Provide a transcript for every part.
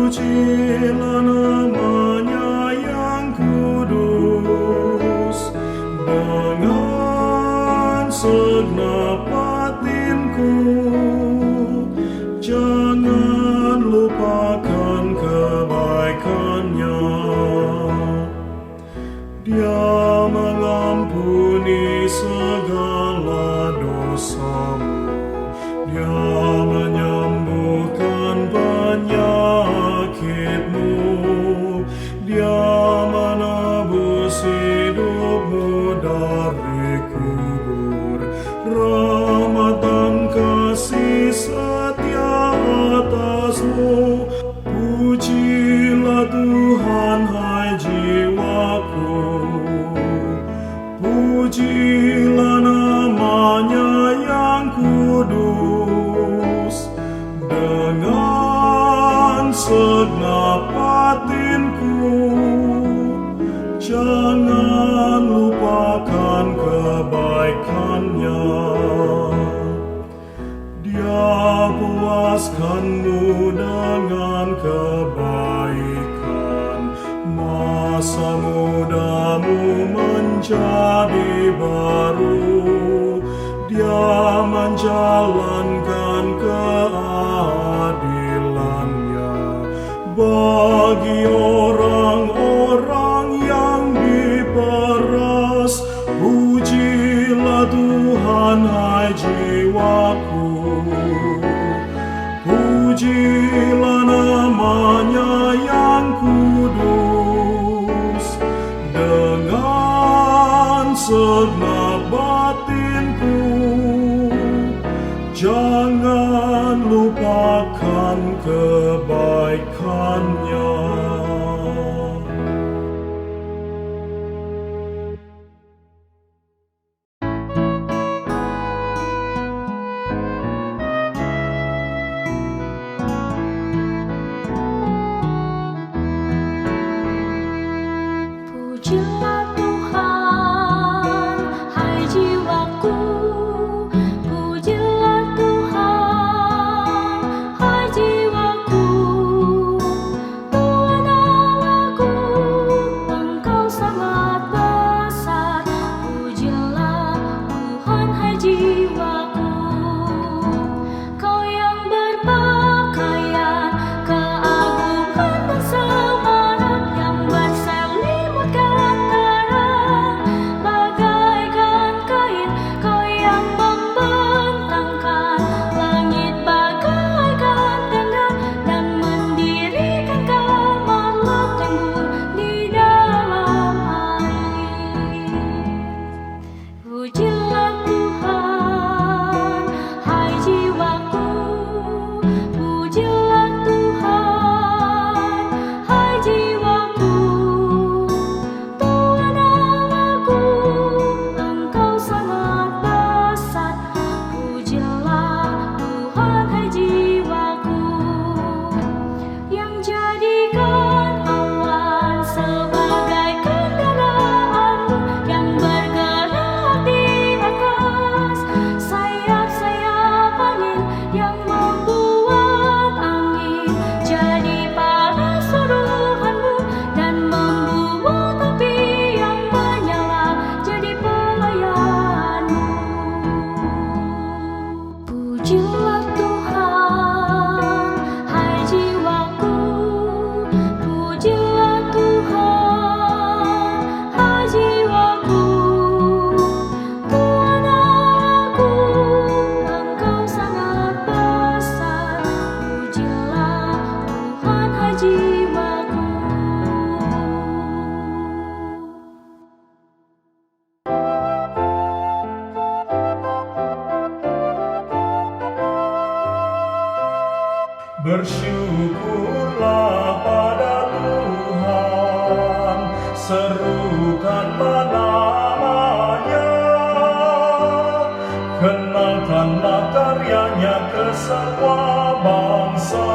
Pujilah namanya yang kudus, dengan segenap batinku. Jangan lupakan kebaikannya. Dia mengampuni segala dosamu. Dia menyembuhkan penyakitmu. Dia menebus hidupmu dari kubur. Rahmat dan kasih setia atasmu. Pujilah Tuhan, hai jiwaku. Pujilah namanya yang kudus, dengan segenap batinku. Jangan lupakan kebaikannya. Dia puaskanmu dengan kebaikan. Masa mudamu menjadi baru. Dia menjalankan keadilannya bagi orang-orang yang diperas. Pujilah Tuhan, hai jiwaku. Pujilah namanya yang kudus, dengan segenap batinku. Jangan lupakan kebaikannya. Pujilah Tuhan, hai jiwaku. Pujilah Tuhan, hai jiwaku. Tuhan Allahku, Engkau sangat besar. Pujilah Tuhan, hai jiwaku. Kau yang berpakaian keagungan dan semarak, yang berselimutkan terang bagaikan kain. Kau yang membentangkan langit bagaikan tenda, dan mendirikan kamar lotengmu di dalam air. Pujilah Tuhan, hai jiwaku. Pujilah Tuhan, hai jiwaku. Tuhan Allahku, Engkau sangat besar. Pujilah Tuhan, hai jiwaku. Yang jadikan awan sebagai kendaraanmu, yang bergerak di atas sayap-sayap angin, yang membuat angin jadi pada suruhanmu, dan membuat api yang menyala jadi pelayanmu. Pujilah Tuhan, hai jiwaku. Pujilah Tuhan, hai jiwaku. Tuhan Allahku, Engkau sangat besar. Pujilah Tuhan, hai jiwaku. Bersyukurlah pada Tuhan, serukanlah namanya. Kenalkanlah karyanya ke semua bangsa.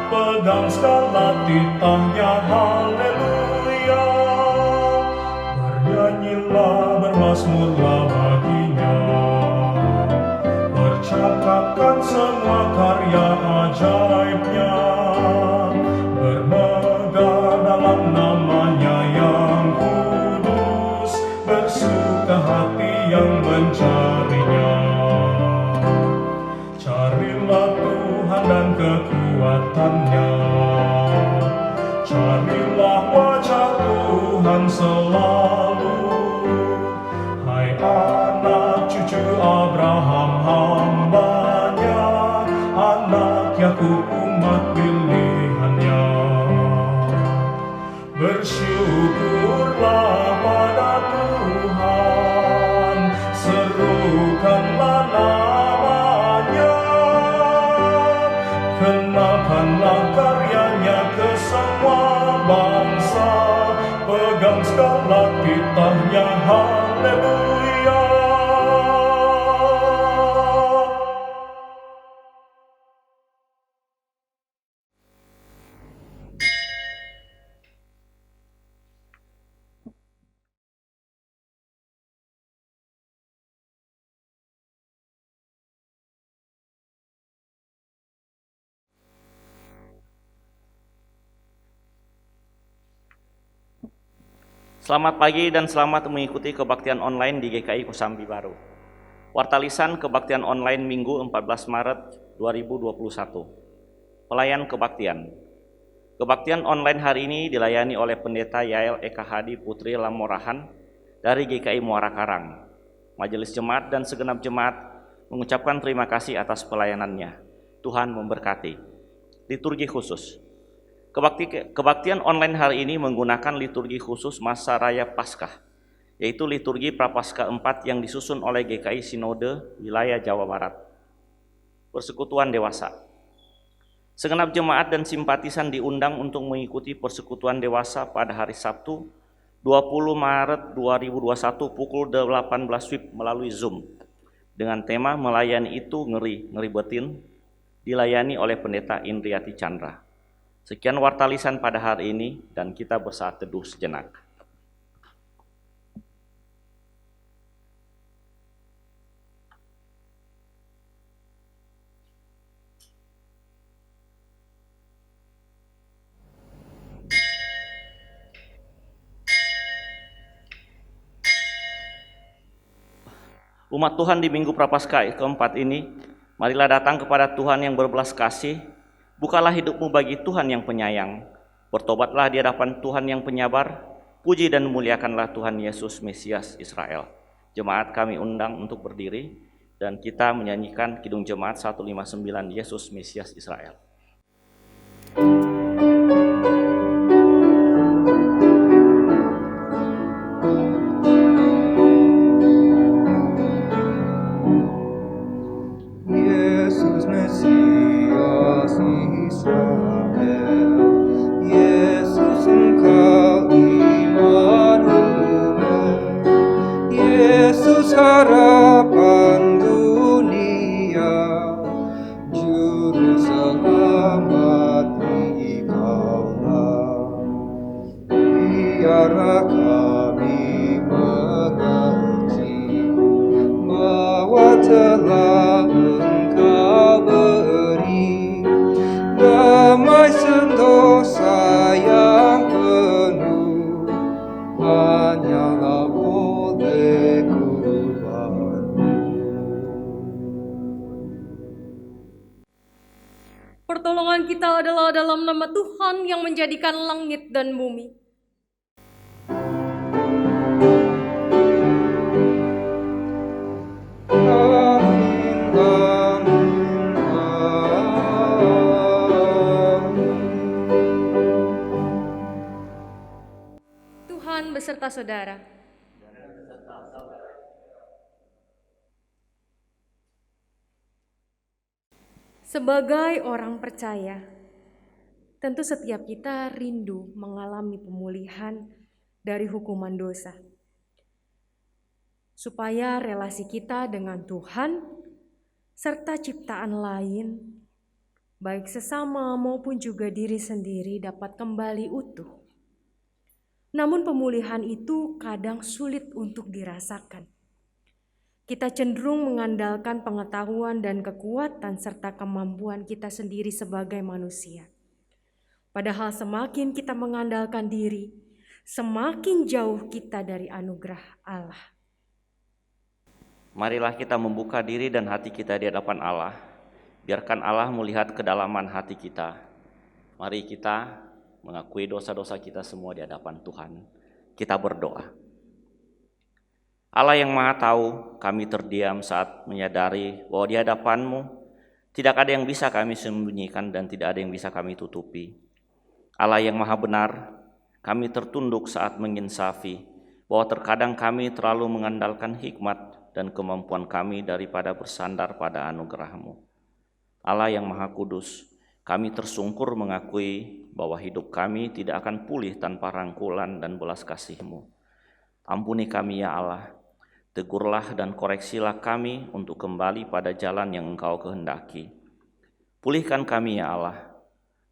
Pegang segala titahnya, haleluya. Bernyanyilah, bermazmurlah baginya. Bercakapkan semua karya ajaibnya. kekuatannya. Carilah wajah Tuhan selalu, hai anak cucu Abraham hambanya, anak Yakub umat pilihannya. Bersyukurlah pada Tuhan, serukanlah namanya, kenalkanlah karyanya ke semua bangsa, pegang skala titahnya, haleluya. Selamat pagi dan selamat mengikuti kebaktian online di GKI Kosambi Baru. Wartalisan kebaktian online Minggu 14 Maret 2021. Pelayan kebaktian. Kebaktian online hari ini dilayani oleh Pendeta Yael Eka Hadi Putri Lamorahan dari GKI Muara Karang. Majelis Jemaat dan segenap jemaat mengucapkan terima kasih atas pelayanannya. Tuhan memberkati. Liturgi khusus. Kebaktian online hari ini menggunakan liturgi khusus masa raya Paskah, yaitu liturgi Prapaskah 4 yang disusun oleh GKI Sinode Wilayah Jawa Barat. Persekutuan dewasa. Segenap jemaat dan simpatisan diundang untuk mengikuti persekutuan dewasa pada hari Sabtu 20 Maret 2021 pukul 18 WIB melalui Zoom dengan tema melayani itu ngeribetin, dilayani oleh Pendeta Indriati Chandra. Sekian wartalisan pada hari ini dan kita bersaat teduh sejenak. Umat Tuhan di Minggu Prapaskah keempat ini, marilah datang kepada Tuhan yang berbelas kasih. Bukalah hidupmu bagi Tuhan yang penyayang. Bertobatlah di hadapan Tuhan yang penyabar. Puji dan muliakanlah Tuhan Yesus Mesias Israel. Jemaat kami undang untuk berdiri dan kita menyanyikan Kidung Jemaat 159 Yesus Mesias Israel. Yesus Mesias Israel, Yesus Engkau Immanuel, Yesus harapan dunia, Juru Selamat Engkaulah. Biarlah kami mengerti bahwa telah Engkau beri damai sentosa yang penuh, hanyalah oleh kurban-Mu. Pertolongan kita adalah dalam nama Tuhan yang menjadikan langit dan bumi. Amin, amin, amin. Tuhan beserta saudara. Sebagai orang percaya, tentu setiap kita rindu mengalami pemulihan dari hukuman dosa, supaya relasi kita dengan Tuhan serta ciptaan lain, baik sesama maupun juga diri sendiri, dapat kembali utuh. Namun pemulihan itu kadang sulit untuk dirasakan. Kita cenderung mengandalkan pengetahuan dan kekuatan serta kemampuan kita sendiri sebagai manusia. Padahal semakin kita mengandalkan diri, semakin jauh kita dari anugerah Allah. Marilah kita membuka diri dan hati kita di hadapan Allah. Biarkan Allah melihat kedalaman hati kita. Mari kita mengakui dosa-dosa kita semua di hadapan Tuhan. Kita berdoa. Allah yang Maha Tahu, kami terdiam saat menyadari bahwa di hadapan-Mu tidak ada yang bisa kami sembunyikan dan tidak ada yang bisa kami tutupi. Allah yang Maha Benar, kami tertunduk saat menginsafi bahwa terkadang kami terlalu mengandalkan hikmat dan kemampuan kami daripada bersandar pada anugerah-Mu. Allah yang Maha Kudus, kami tersungkur mengakui bahwa hidup kami tidak akan pulih tanpa rangkulan dan belas kasih-Mu. Ampuni kami ya Allah, tegurlah dan koreksilah kami untuk kembali pada jalan yang Engkau kehendaki. Pulihkan kami ya Allah,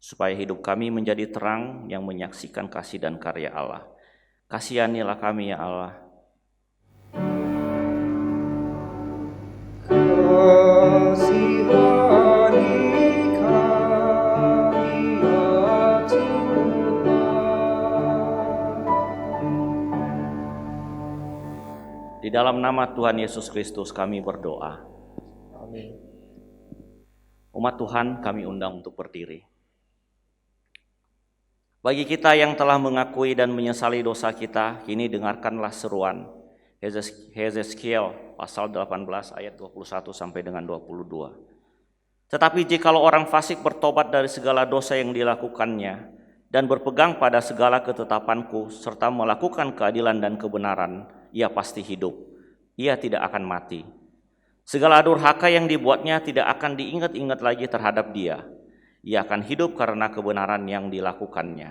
supaya hidup kami menjadi terang yang menyaksikan kasih dan karya Allah. Kasihanilah kami ya Allah. Di dalam nama Tuhan Yesus Kristus kami berdoa. Amin. Umat Tuhan, kami undang untuk berdiri. Bagi kita yang telah mengakui dan menyesali dosa kita, kini dengarkanlah seruan Hezekhiel pasal 18 ayat 21 sampai dengan 22. Tetapi jikalau orang fasik bertobat dari segala dosa yang dilakukannya dan berpegang pada segala ketetapanku serta melakukan keadilan dan kebenaran, ia pasti hidup. Ia tidak akan mati. Segala durhaka yang dibuatnya tidak akan diingat-ingat lagi terhadap dia. Ia akan hidup karena kebenaran yang dilakukannya.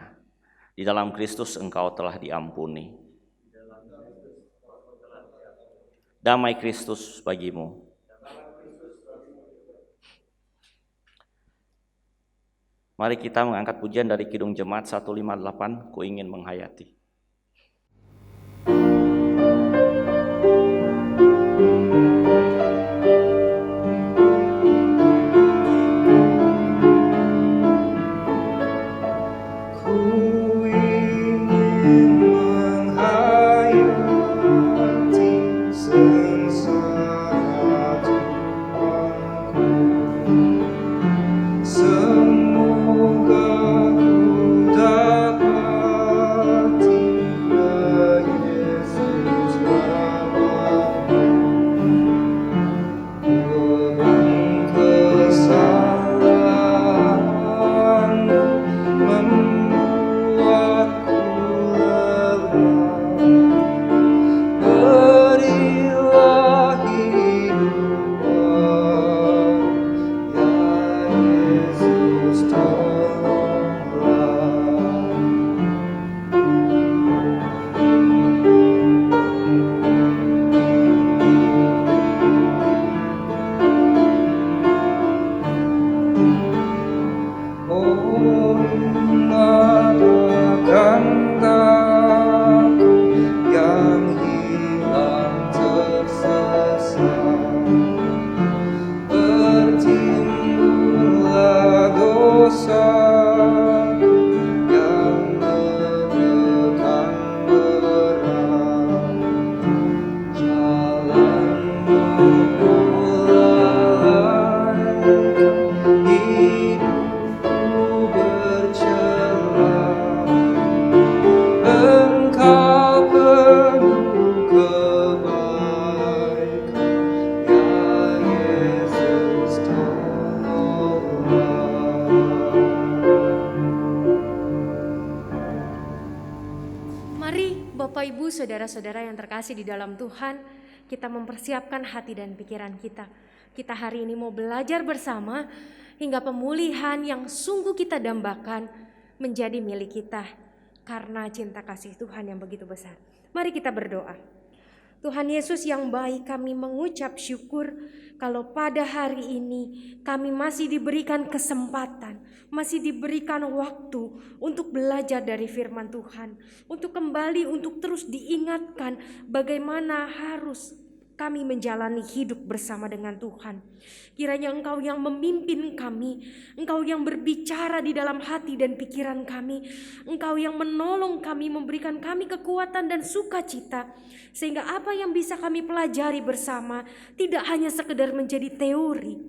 Di dalam Kristus engkau telah diampuni. Damai Kristus bagimu. Mari kita mengangkat pujian dari Kidung Jemaat 158, Ku Ingin Menghayati. Bapak Ibu, saudara-saudara yang terkasih di dalam Tuhan, kita mempersiapkan hati dan pikiran kita. Kita hari ini mau belajar bersama hingga pemulihan yang sungguh kita dambakan menjadi milik kita karena cinta kasih Tuhan yang begitu besar. Mari kita berdoa. Tuhan Yesus yang baik, kami mengucap syukur kalau pada hari ini kami masih diberikan kesempatan, masih diberikan waktu untuk belajar dari firman Tuhan, untuk kembali, untuk terus diingatkan bagaimana harus kami menjalani hidup bersama dengan Tuhan. Kiranya Engkau yang memimpin kami, Engkau yang berbicara di dalam hati dan pikiran kami, Engkau yang menolong kami, memberikan kami kekuatan dan sukacita, sehingga apa yang bisa kami pelajari bersama tidak hanya sekedar menjadi teori,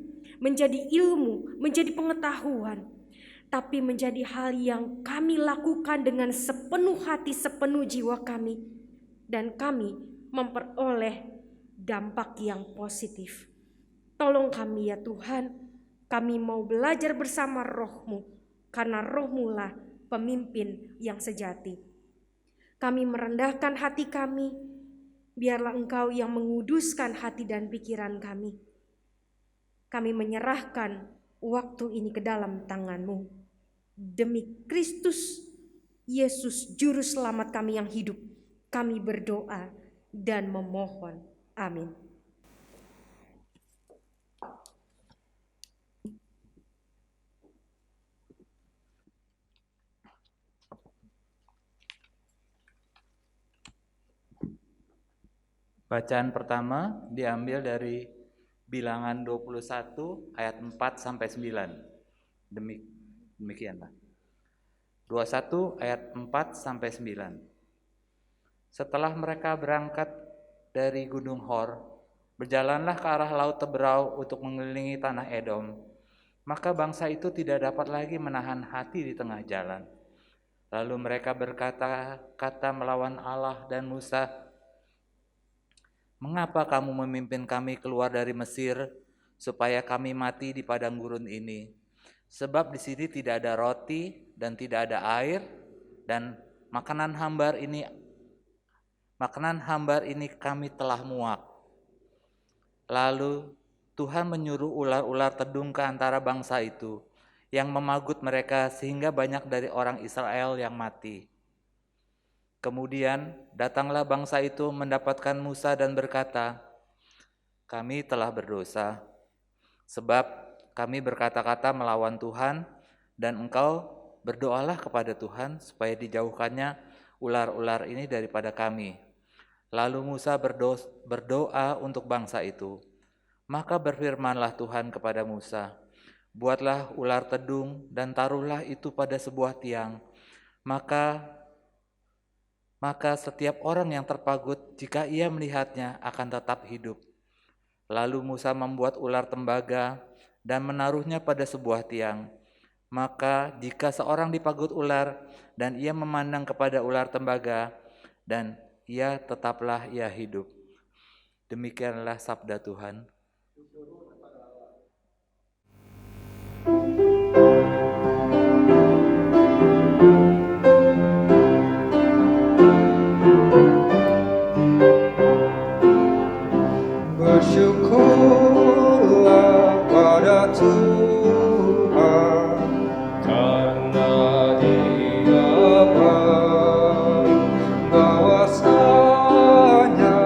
menjadi ilmu, menjadi pengetahuan, tapi menjadi hal yang kami lakukan dengan sepenuh hati, sepenuh jiwa kami, dan kami memperoleh dampak yang positif. Tolong kami ya Tuhan, kami mau belajar bersama Roh-Mu, karena Roh-Mu lah pemimpin yang sejati. Kami merendahkan hati kami, biarlah Engkau yang menguduskan hati dan pikiran kami. Kami menyerahkan waktu ini ke dalam tangan-Mu. Demi Kristus Yesus Juru Selamat kami yang hidup, kami berdoa dan memohon. Amin. Bacaan pertama diambil dari Bilangan 21 ayat 4 sampai 9. Demikianlah. 21 ayat 4 sampai 9. Setelah mereka berangkat dari Gunung Hor, berjalanlah ke arah Laut Teberau untuk mengelilingi tanah Edom. Maka bangsa itu tidak dapat lagi menahan hati di tengah jalan. Lalu mereka berkata-kata melawan Allah dan Musa, "Mengapa kamu memimpin kami keluar dari Mesir supaya kami mati di padang gurun ini? Sebab di sini tidak ada roti dan tidak ada air, dan makanan hambar ini kami telah muak." Lalu Tuhan menyuruh ular-ular tedung ke antara bangsa itu, yang memagut mereka sehingga banyak dari orang Israel yang mati. Kemudian datanglah bangsa itu mendapatkan Musa dan berkata, "Kami telah berdosa, sebab kami berkata-kata melawan Tuhan, dan engkau berdoalah kepada Tuhan supaya dijauhkannya ular-ular ini daripada kami." Lalu Musa berdoa untuk bangsa itu. Maka berfirmanlah Tuhan kepada Musa, "Buatlah ular tedung dan taruhlah itu pada sebuah tiang. Maka setiap orang yang terpagut, jika ia melihatnya, akan tetap hidup." Lalu Musa membuat ular tembaga dan menaruhnya pada sebuah tiang. Maka jika seorang dipagut ular dan ia memandang kepada ular tembaga, dan tetaplah ia hidup. Demikianlah sabda Tuhan. Bersyukurlah pada Tuhan, karena Dia baik, bahwasanya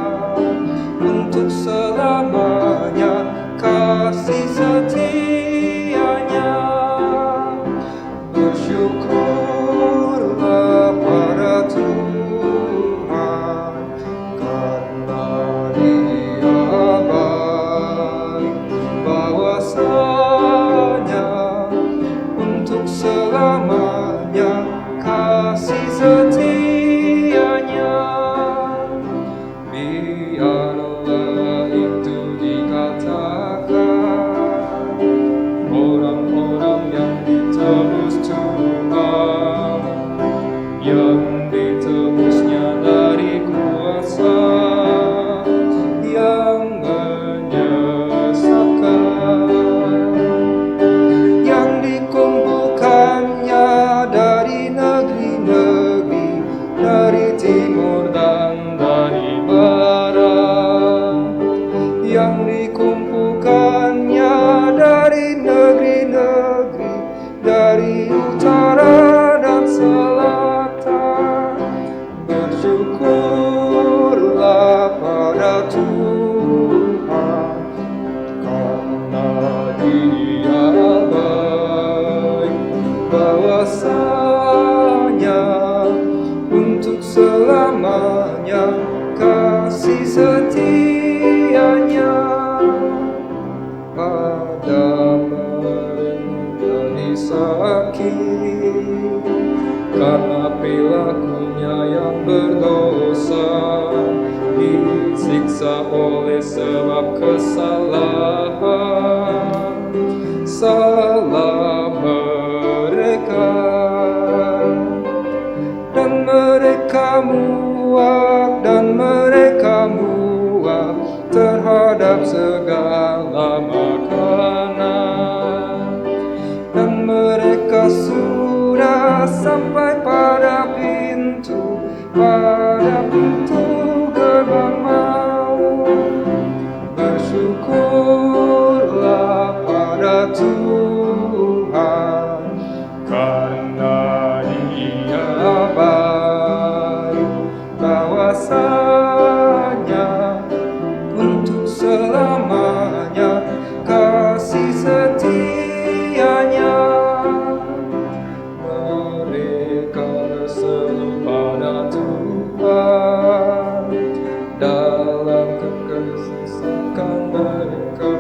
untuk selamanya kasih setianya. Bersyukurlah pada Tuhan, karena Dia baik, bahwasanya untuk selamanya kasih setianya. Biarlah itu dikatakan orang-orang yang ditebus Tuhan, yang ditebusnya dari kuasa yang menyesatkan, yang dikumpulkannya dari negeri-negeri, dari timur dan dari barat, yang dikumpulkannya dari negeri-negeri, dari utara dan selatan. Bersyukurlah pada Tuhan, karena Dia baik, bahwasanya untuk selamanya kasih setianya. Pada menjadi sakit karena perilakunya yang berdosa, disiksa oleh sebab kesalahan. salah mereka, dan mereka muak terhadap segala makanan, dan mereka sudah sampai pada pintu gerbang maut. Bersyukurlah pada Tuhan, karena Dia baik, bahwasanya untuk selamanya kasih setianya. Mereka berseru pada Tuhan dalam kesesakan mereka,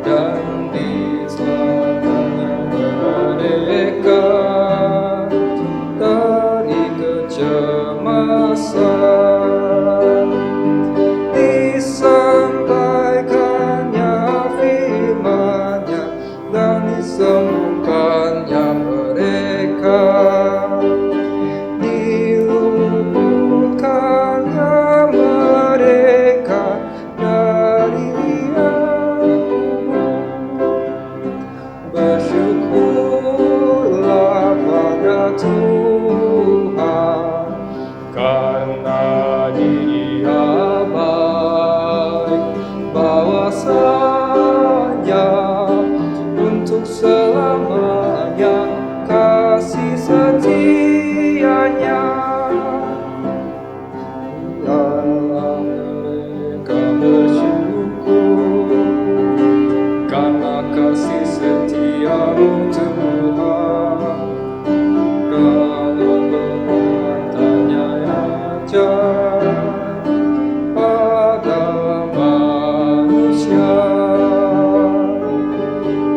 dan diselamatkannya mereka dari kecemasan. Disampaikannya firman-Nya dan disembuhkannya mereka. Diluputkannya mereka dari liang kubur. Bersyukurlah pada Tuhan, karena Dia baik, bahwasanya untuk selamanya kasih setianya. Biarlah mereka bersyukur karena kasih setia-Mu Tuhan, karena perbuatan-Nya yang ajaib pada manusia.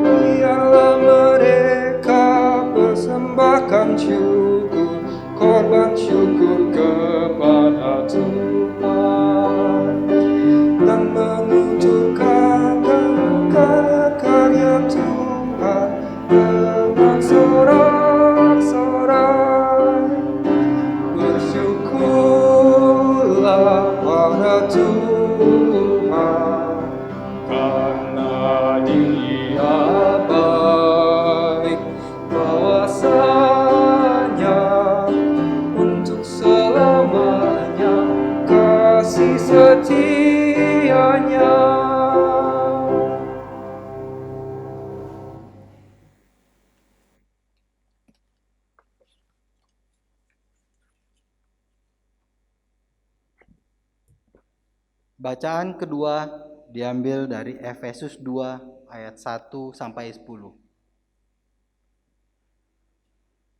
Biarlah mereka persembahkan syukur, korban syukur kepada Tuhan, dan menunjukkan karya Tuhan dengan sorak-sorai. Bersyukurlah pada Tuhan, karena Dia baik, bahwasanya untuk selamanya kasih setianya. Bacaan kedua diambil dari Efesus 2 ayat 1 sampai 10.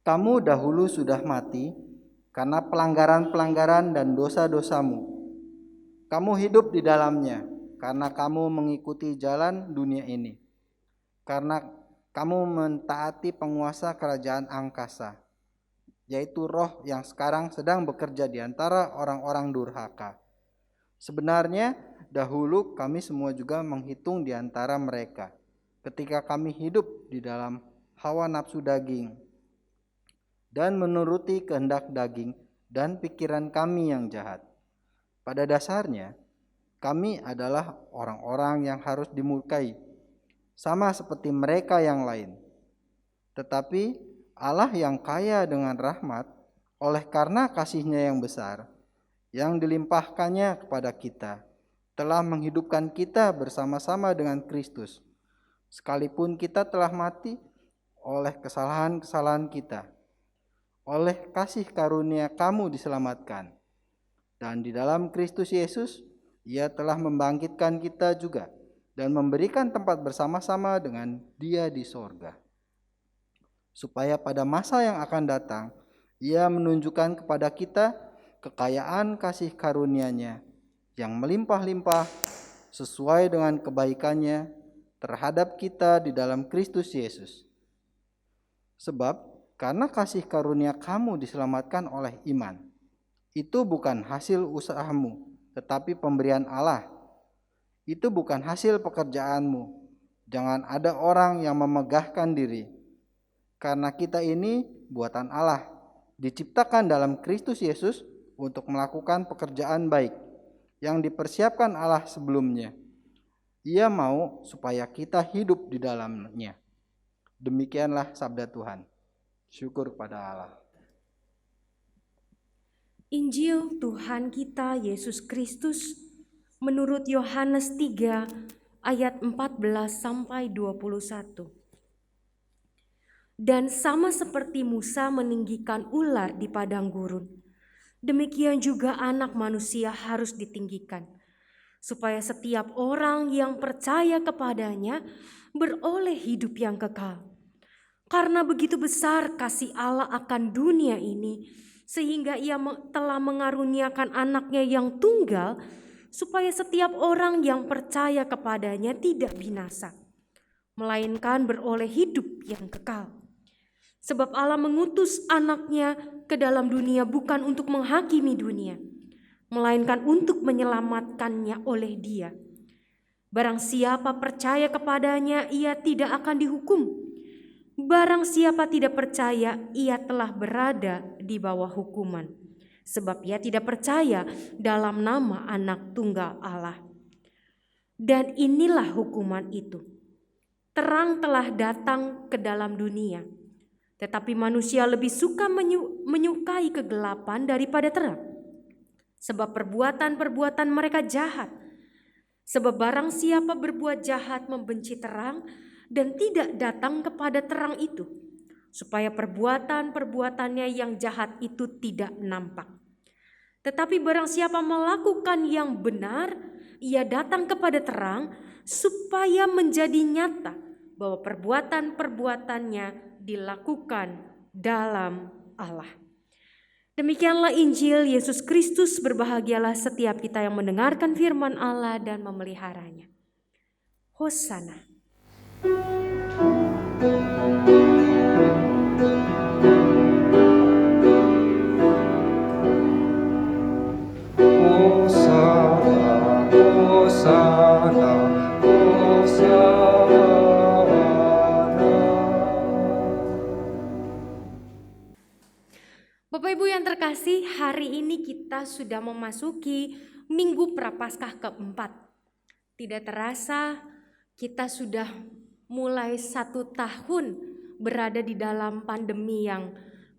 Kamu dahulu sudah mati karena pelanggaran-pelanggaran dan dosa-dosamu. Kamu hidup di dalamnya karena kamu mengikuti jalan dunia ini. Karena kamu mentaati penguasa kerajaan angkasa, yaitu roh yang sekarang sedang bekerja di antara orang-orang durhaka. Sebenarnya dahulu kami semua juga menghitung di antara mereka ketika kami hidup di dalam hawa nafsu daging dan menuruti kehendak daging dan pikiran kami yang jahat. Pada dasarnya kami adalah orang-orang yang harus dimurkai, sama seperti mereka yang lain. Tetapi Allah yang kaya dengan rahmat, oleh karena kasih-Nya yang besar, yang dilimpahkannya kepada kita, telah menghidupkan kita bersama-sama dengan Kristus, sekalipun kita telah mati oleh kesalahan-kesalahan kita. Oleh kasih karunia kamu diselamatkan, dan di dalam Kristus Yesus Ia telah membangkitkan kita juga dan memberikan tempat bersama-sama dengan Dia di sorga, supaya pada masa yang akan datang Ia menunjukkan kepada kita kekayaan kasih karunia-Nya yang melimpah-limpah sesuai dengan kebaikan-Nya terhadap kita di dalam Kristus Yesus. Sebab karena kasih karunia kamu diselamatkan oleh iman. Itu bukan hasil usahamu, tetapi pemberian Allah. Itu bukan hasil pekerjaanmu, Jangan ada orang yang memegahkan diri, karena kita ini buatan Allah, diciptakan dalam Kristus Yesus untuk melakukan pekerjaan baik yang dipersiapkan Allah sebelumnya. Ia mau supaya kita hidup di dalamnya. Demikianlah sabda Tuhan. Syukur kepada Allah. Injil Tuhan kita Yesus Kristus menurut Yohanes 3 ayat 14 sampai 21. Dan sama seperti Musa meninggikan ular di padang gurun, demikian juga Anak Manusia harus ditinggikan, supaya setiap orang yang percaya kepadanya beroleh hidup yang kekal. Karena begitu besar kasih Allah akan dunia ini, sehingga ia telah mengaruniakan anaknya yang tunggal, supaya setiap orang yang percaya kepadanya tidak binasa, melainkan beroleh hidup yang kekal. Sebab Allah mengutus anaknya ke dalam dunia bukan untuk menghakimi dunia, melainkan untuk menyelamatkannya oleh Dia. Barang siapa percaya kepadanya, ia tidak akan dihukum. Barang siapa tidak percaya, ia telah berada di bawah hukuman, sebab ia tidak percaya dalam nama Anak Tunggal Allah. Dan inilah hukuman itu. Terang telah datang ke dalam dunia, tetapi manusia lebih suka menyukai kegelapan daripada terang, sebab perbuatan-perbuatan mereka jahat. Sebab barang siapa berbuat jahat membenci terang dan tidak datang kepada terang itu, supaya perbuatan-perbuatannya yang jahat itu tidak nampak. Tetapi barang siapa melakukan yang benar, ia datang kepada terang, supaya menjadi nyata bahwa perbuatan-perbuatannya dilakukan dalam Allah. Demikianlah Injil Yesus Kristus. Berbahagialah setiap kita yang mendengarkan firman Allah dan memeliharanya. Hosana. Hosana, Hosana, Hosana. Bapak Ibu yang terkasih, hari ini kita sudah memasuki Minggu Prapaskah keempat. Tidak terasa kita sudah mulai 1 tahun berada di dalam pandemi yang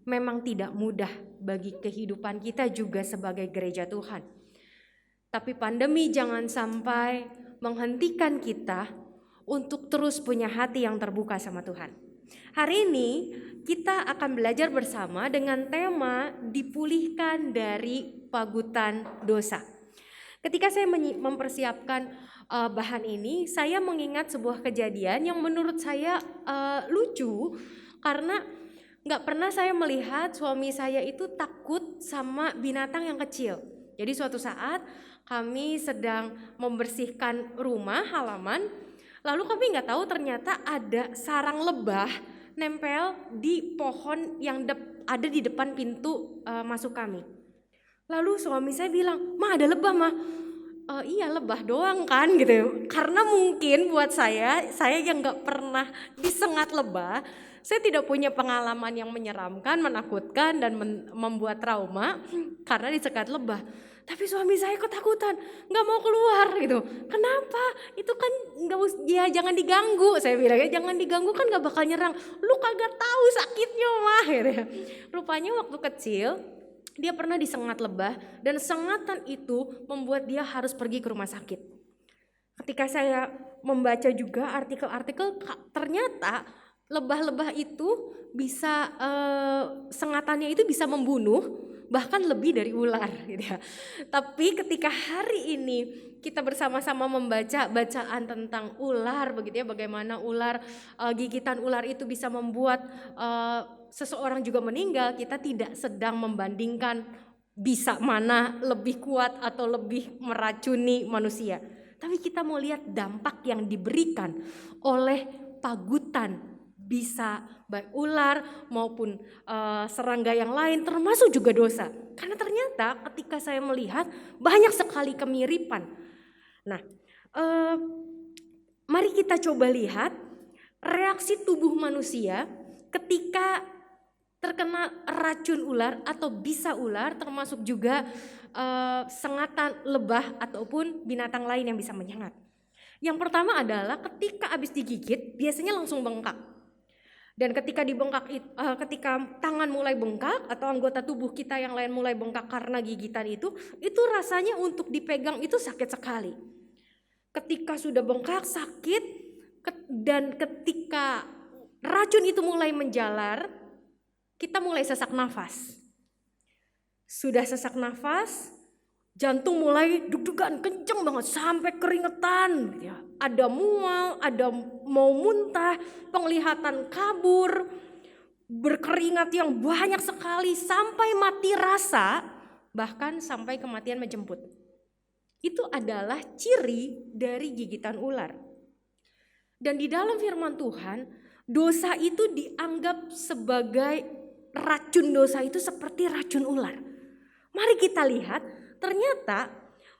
memang tidak mudah bagi kehidupan kita juga sebagai gereja Tuhan. Tapi pandemi jangan sampai menghentikan kita untuk terus punya hati yang terbuka sama Tuhan. Hari ini kita akan belajar bersama dengan tema dipulihkan dari pagutan dosa. Ketika saya mempersiapkan bahan ini, saya mengingat sebuah kejadian yang menurut saya lucu, karena gak pernah saya melihat suami saya itu takut sama binatang yang kecil. Jadi suatu saat kami sedang membersihkan rumah halaman, lalu kami gak tahu ternyata ada sarang lebah nempel di pohon yang ada di depan pintu masuk kami. Lalu suami saya bilang, "Ma, ada lebah, Ma." Iya, lebah doang kan gitu. Karena mungkin buat saya yang gak pernah disengat lebah, saya tidak punya pengalaman yang menyeramkan, menakutkan, dan membuat trauma karena disekat lebah. Tapi suami saya ketakutan, gak mau keluar gitu. Kenapa? Itu kan ya jangan diganggu, saya bilang ya, jangan diganggu kan gak bakal nyerang. Lu kagak tahu sakitnya, mah gitu. Rupanya waktu kecil dia pernah disengat lebah, dan sengatan itu membuat dia harus pergi ke rumah sakit. Ketika saya membaca juga artikel-artikel, ternyata lebah-lebah itu bisa sengatannya itu bisa membunuh bahkan lebih dari ular gitu ya. Tapi ketika hari ini kita bersama-sama membaca bacaan tentang ular begitu ya, bagaimana gigitan ular itu bisa membuat seseorang juga meninggal, kita tidak sedang membandingkan bisa mana lebih kuat atau lebih meracuni manusia. Tapi kita mau lihat dampak yang diberikan oleh pagutan, bisa baik ular maupun serangga yang lain, termasuk juga dosa. Karena ternyata ketika saya melihat banyak sekali kemiripan. Nah, Mari kita coba lihat reaksi tubuh manusia ketika terkena racun ular atau bisa ular, termasuk juga sengatan lebah ataupun binatang lain yang bisa menyengat. Yang pertama adalah ketika habis digigit biasanya langsung bengkak. Dan ketika ketika tangan mulai bengkak atau anggota tubuh kita yang lain mulai bengkak karena gigitan itu rasanya untuk dipegang itu sakit sekali. Ketika sudah bengkak sakit, dan ketika racun itu mulai menjalar, kita mulai sesak nafas. Sudah sesak nafas, jantung mulai deg-degan kenceng banget sampai keringetan, gitu ya. Ada mual, ada mau muntah, penglihatan kabur, berkeringat yang banyak sekali sampai mati rasa, bahkan sampai kematian menjemput. Itu adalah ciri dari gigitan ular. Dan di dalam firman Tuhan, dosa itu dianggap sebagai racun, dosa itu seperti racun ular. Mari kita lihat, ternyata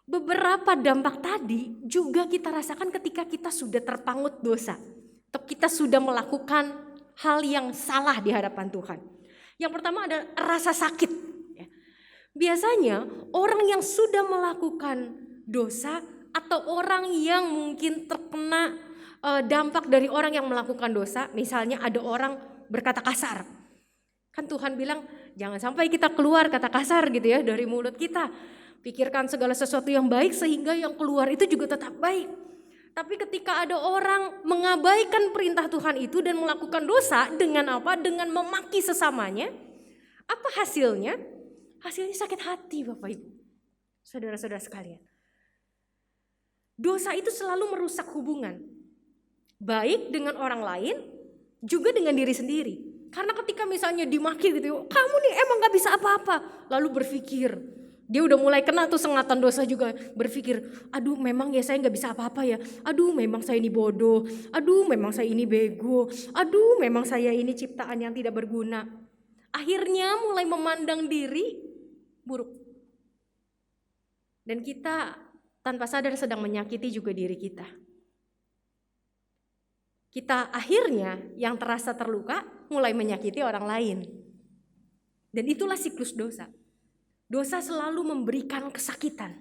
beberapa dampak tadi juga kita rasakan ketika kita sudah terpangut dosa, atau kita sudah melakukan hal yang salah di hadapan Tuhan. Yang pertama adalah rasa sakit. Biasanya orang yang sudah melakukan dosa atau orang yang mungkin terkena dampak dari orang yang melakukan dosa, misalnya ada orang berkata kasar. Kan Tuhan bilang jangan sampai kita keluar kata kasar gitu ya dari mulut kita. Pikirkan segala sesuatu yang baik sehingga yang keluar itu juga tetap baik. Tapi ketika ada orang mengabaikan perintah Tuhan itu dan melakukan dosa dengan apa? Dengan memaki sesamanya. Apa hasilnya? Hasilnya sakit hati Bapak Ibu. Saudara-saudara sekalian. Dosa itu selalu merusak hubungan. Baik dengan orang lain, juga dengan diri sendiri. Karena ketika misalnya dimaki gitu, kamu nih emang gak bisa apa-apa. Lalu berpikir, dia udah mulai kena tuh sengatan dosa juga. Berpikir, aduh memang ya saya gak bisa apa-apa ya. Aduh memang saya ini bodoh. Aduh memang saya ini bego. Aduh memang saya ini ciptaan yang tidak berguna. Akhirnya mulai memandang diri buruk. Dan kita tanpa sadar sedang menyakiti juga diri kita. Kita akhirnya yang terasa terluka mulai menyakiti orang lain. Dan itulah siklus dosa. Dosa selalu memberikan kesakitan.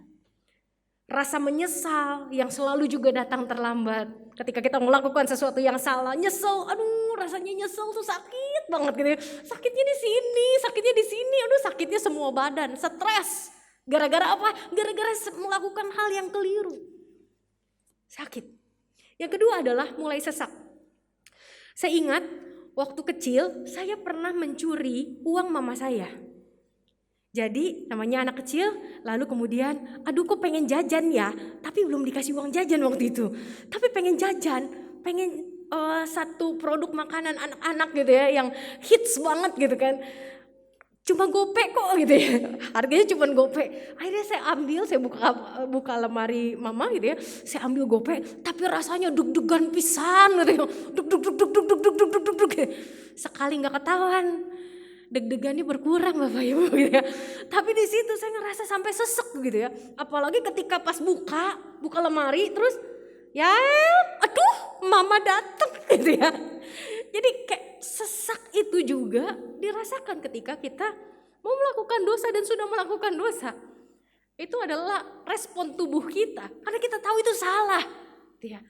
Rasa menyesal yang selalu juga datang terlambat. Ketika kita melakukan sesuatu yang salah, nyesel, aduh rasanya nyesel tuh sakit banget gitu. Sakitnya di sini, aduh sakitnya semua badan, stres. Gara-gara apa? Gara-gara melakukan hal yang keliru. Sakit. Yang kedua adalah mulai sesak. Saya ingat waktu kecil saya pernah mencuri uang mama saya. Jadi namanya anak kecil, lalu kemudian aduh kok pengen jajan ya, tapi belum dikasih uang jajan waktu itu. Tapi pengen jajan, pengen satu produk makanan anak-anak gitu ya yang hits banget gitu kan. Cuma gopek kok gitu ya, harganya cuma gopek. Akhirnya saya ambil, saya buka lemari mama gitu ya, saya ambil gopek, tapi rasanya deg-degan pisan gitu ya, deg. Sekali nggak ketahuan, deg-degannya berkurang Bapak Ibu gitu ya. Tapi di situ saya ngerasa sampai sesek gitu ya, apalagi ketika pas buka lemari terus, ya, aduh, mama datang gitu ya. Jadi kayak sesak itu juga dirasakan ketika kita mau melakukan dosa dan sudah melakukan dosa. Itu adalah respon tubuh kita karena kita tahu itu salah. Ya.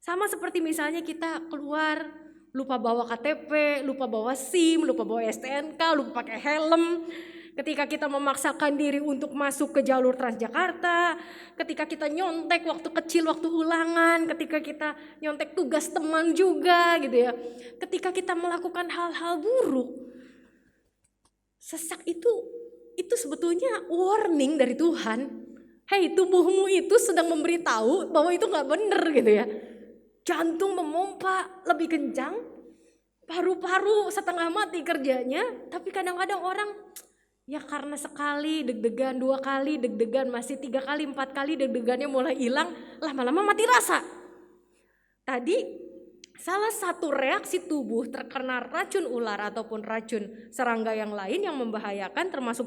Sama seperti misalnya kita keluar lupa bawa KTP, lupa bawa SIM, lupa bawa STNK, lupa pakai helm. Ketika kita memaksakan diri untuk masuk ke jalur Transjakarta, ketika kita nyontek waktu kecil, waktu ulangan, ketika kita nyontek tugas teman juga gitu ya. Ketika kita melakukan hal-hal buruk, sesak itu sebetulnya warning dari Tuhan. Hei, tubuhmu itu sedang memberitahu bahwa itu gak bener gitu ya. Jantung memompa lebih kencang, paru-paru setengah mati kerjanya, tapi kadang-kadang orang ya karena sekali deg-degan, 2 kali deg-degan, masih 3 kali, 4 kali deg-degannya mulai hilang, lama-lama mati rasa. Tadi salah satu reaksi tubuh terkena racun ular ataupun racun serangga yang lain yang membahayakan termasuk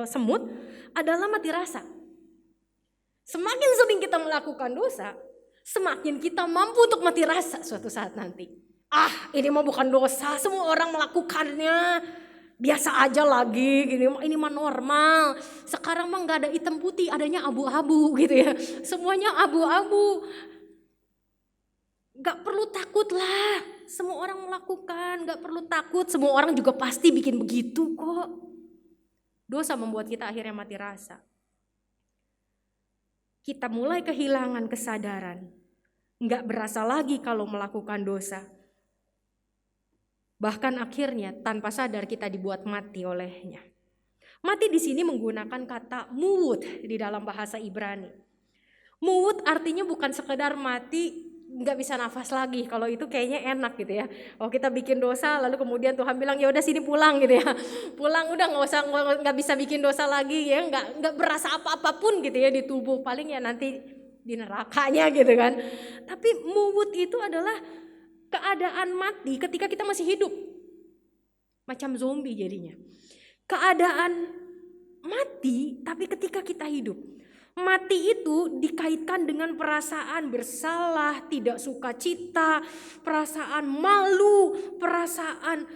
semut adalah mati rasa. Semakin sering kita melakukan dosa, semakin kita mampu untuk mati rasa suatu saat nanti. Ini mah bukan dosa, semua orang melakukannya. Biasa aja lagi, ini mah normal. Sekarang mah nggak ada hitam putih, adanya abu-abu gitu ya. Semuanya abu-abu. Gak perlu takut lah, semua orang melakukan, gak perlu takut, semua orang juga pasti bikin begitu kok. Dosa membuat kita akhirnya mati rasa. Kita mulai kehilangan kesadaran, gak berasa lagi kalau melakukan dosa. Bahkan akhirnya tanpa sadar kita dibuat mati olehnya. Mati di sini menggunakan kata muwut di dalam bahasa Ibrani. Muwut artinya bukan sekedar mati nggak bisa nafas lagi. Kalau itu kayaknya enak gitu ya. Oh, kita bikin dosa lalu kemudian Tuhan bilang ya udah sini pulang gitu ya. Pulang udah nggak bisa bikin dosa lagi ya, nggak berasa apa-apapun gitu ya di tubuh, paling ya nanti di nerakanya gitu kan. Tapi muwut itu adalah keadaan mati ketika kita masih hidup. Macam zombie jadinya. Keadaan mati tapi ketika kita hidup. Mati itu dikaitkan dengan perasaan bersalah, tidak sukacita, perasaan malu, perasaan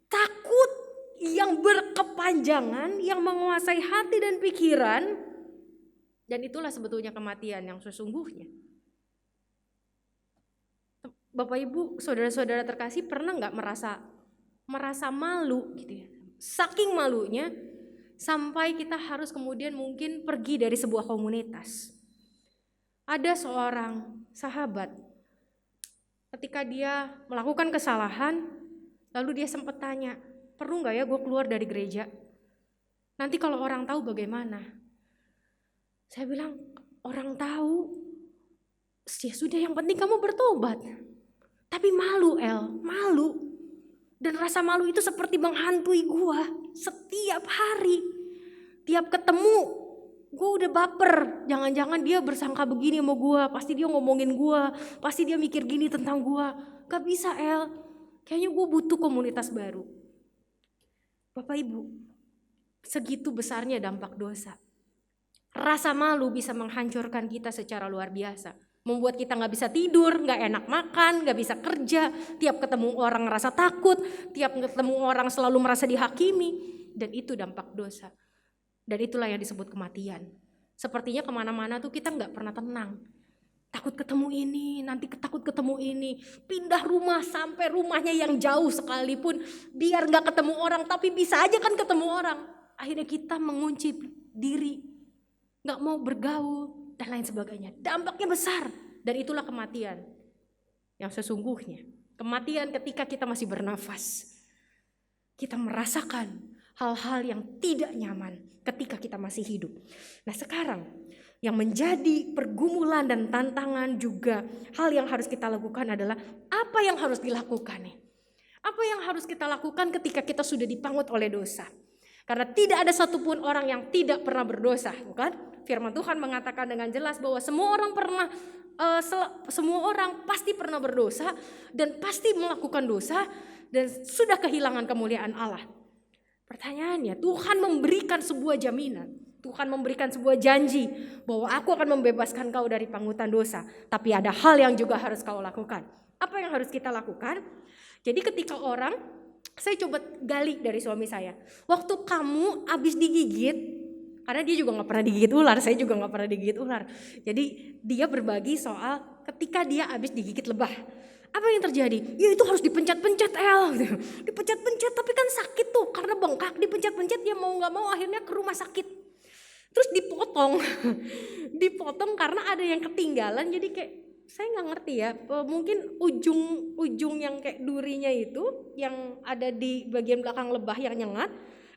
takut yang berkepanjangan, yang menguasai hati dan pikiran. Dan itulah sebetulnya kematian yang sesungguhnya. Bapak Ibu, saudara-saudara terkasih, pernah nggak merasa malu gitu ya? Saking malunya sampai kita harus kemudian mungkin pergi dari sebuah komunitas. Ada seorang sahabat, ketika dia melakukan kesalahan, lalu dia sempat tanya, perlu gak ya gue keluar dari gereja? Nanti kalau orang tahu bagaimana? Saya bilang, orang tahu, ya sudah, yang penting kamu bertobat. Tapi malu malu. Dan rasa malu itu seperti menghantui gua setiap hari. Tiap ketemu gua udah baper. Jangan-jangan dia bersangka begini sama gua, pasti dia ngomongin gua, pasti dia mikir gini tentang gua. Gak bisa kayaknya gua butuh komunitas baru. Bapak Ibu, segitu besarnya dampak dosa. Rasa malu bisa menghancurkan kita secara luar biasa. Membuat kita gak bisa tidur, gak enak makan, gak bisa kerja. Tiap ketemu orang merasa takut, tiap ketemu orang selalu merasa dihakimi. Dan itu dampak dosa. Dan itulah yang disebut kematian. Sepertinya kemana-mana tuh kita gak pernah tenang. Takut ketemu ini, nanti takut ketemu ini. Pindah rumah sampai rumahnya yang jauh sekalipun, biar gak ketemu orang, tapi bisa aja kan ketemu orang. Akhirnya kita mengunci diri, gak mau bergaul, dan lain sebagainya. Dampaknya besar. Dan itulah kematian yang sesungguhnya. Kematian ketika kita masih bernafas. Kita merasakan hal-hal yang tidak nyaman ketika kita masih hidup. Nah sekarang yang menjadi pergumulan dan tantangan juga hal yang harus kita lakukan adalah apa yang harus dilakukan nih? Apa yang harus kita lakukan ketika kita sudah dipangut oleh dosa? Karena tidak ada satupun orang yang tidak pernah berdosa, bukan? Firman Tuhan mengatakan dengan jelas bahwa semua orang pasti pernah berdosa dan pasti melakukan dosa dan sudah kehilangan kemuliaan Allah. Pertanyaannya, Tuhan memberikan sebuah jaminan, Tuhan memberikan sebuah janji bahwa aku akan membebaskan kau dari panggutan dosa. Tapi ada hal yang juga harus kau lakukan. Apa yang harus kita lakukan? Jadi ketika saya coba gali dari suami saya, waktu kamu habis digigit, karena dia juga gak pernah digigit ular, saya juga gak pernah digigit ular. Jadi dia berbagi soal ketika dia habis digigit lebah. Apa yang terjadi? Ya itu harus dipencet-pencet dipencet-pencet, tapi kan sakit tuh karena bengkak, dipencet-pencet dia mau gak mau akhirnya ke rumah sakit. Terus dipotong karena ada yang ketinggalan, jadi kayak saya gak ngerti ya, mungkin ujung yang kayak durinya itu yang ada di bagian belakang lebah yang nyengat,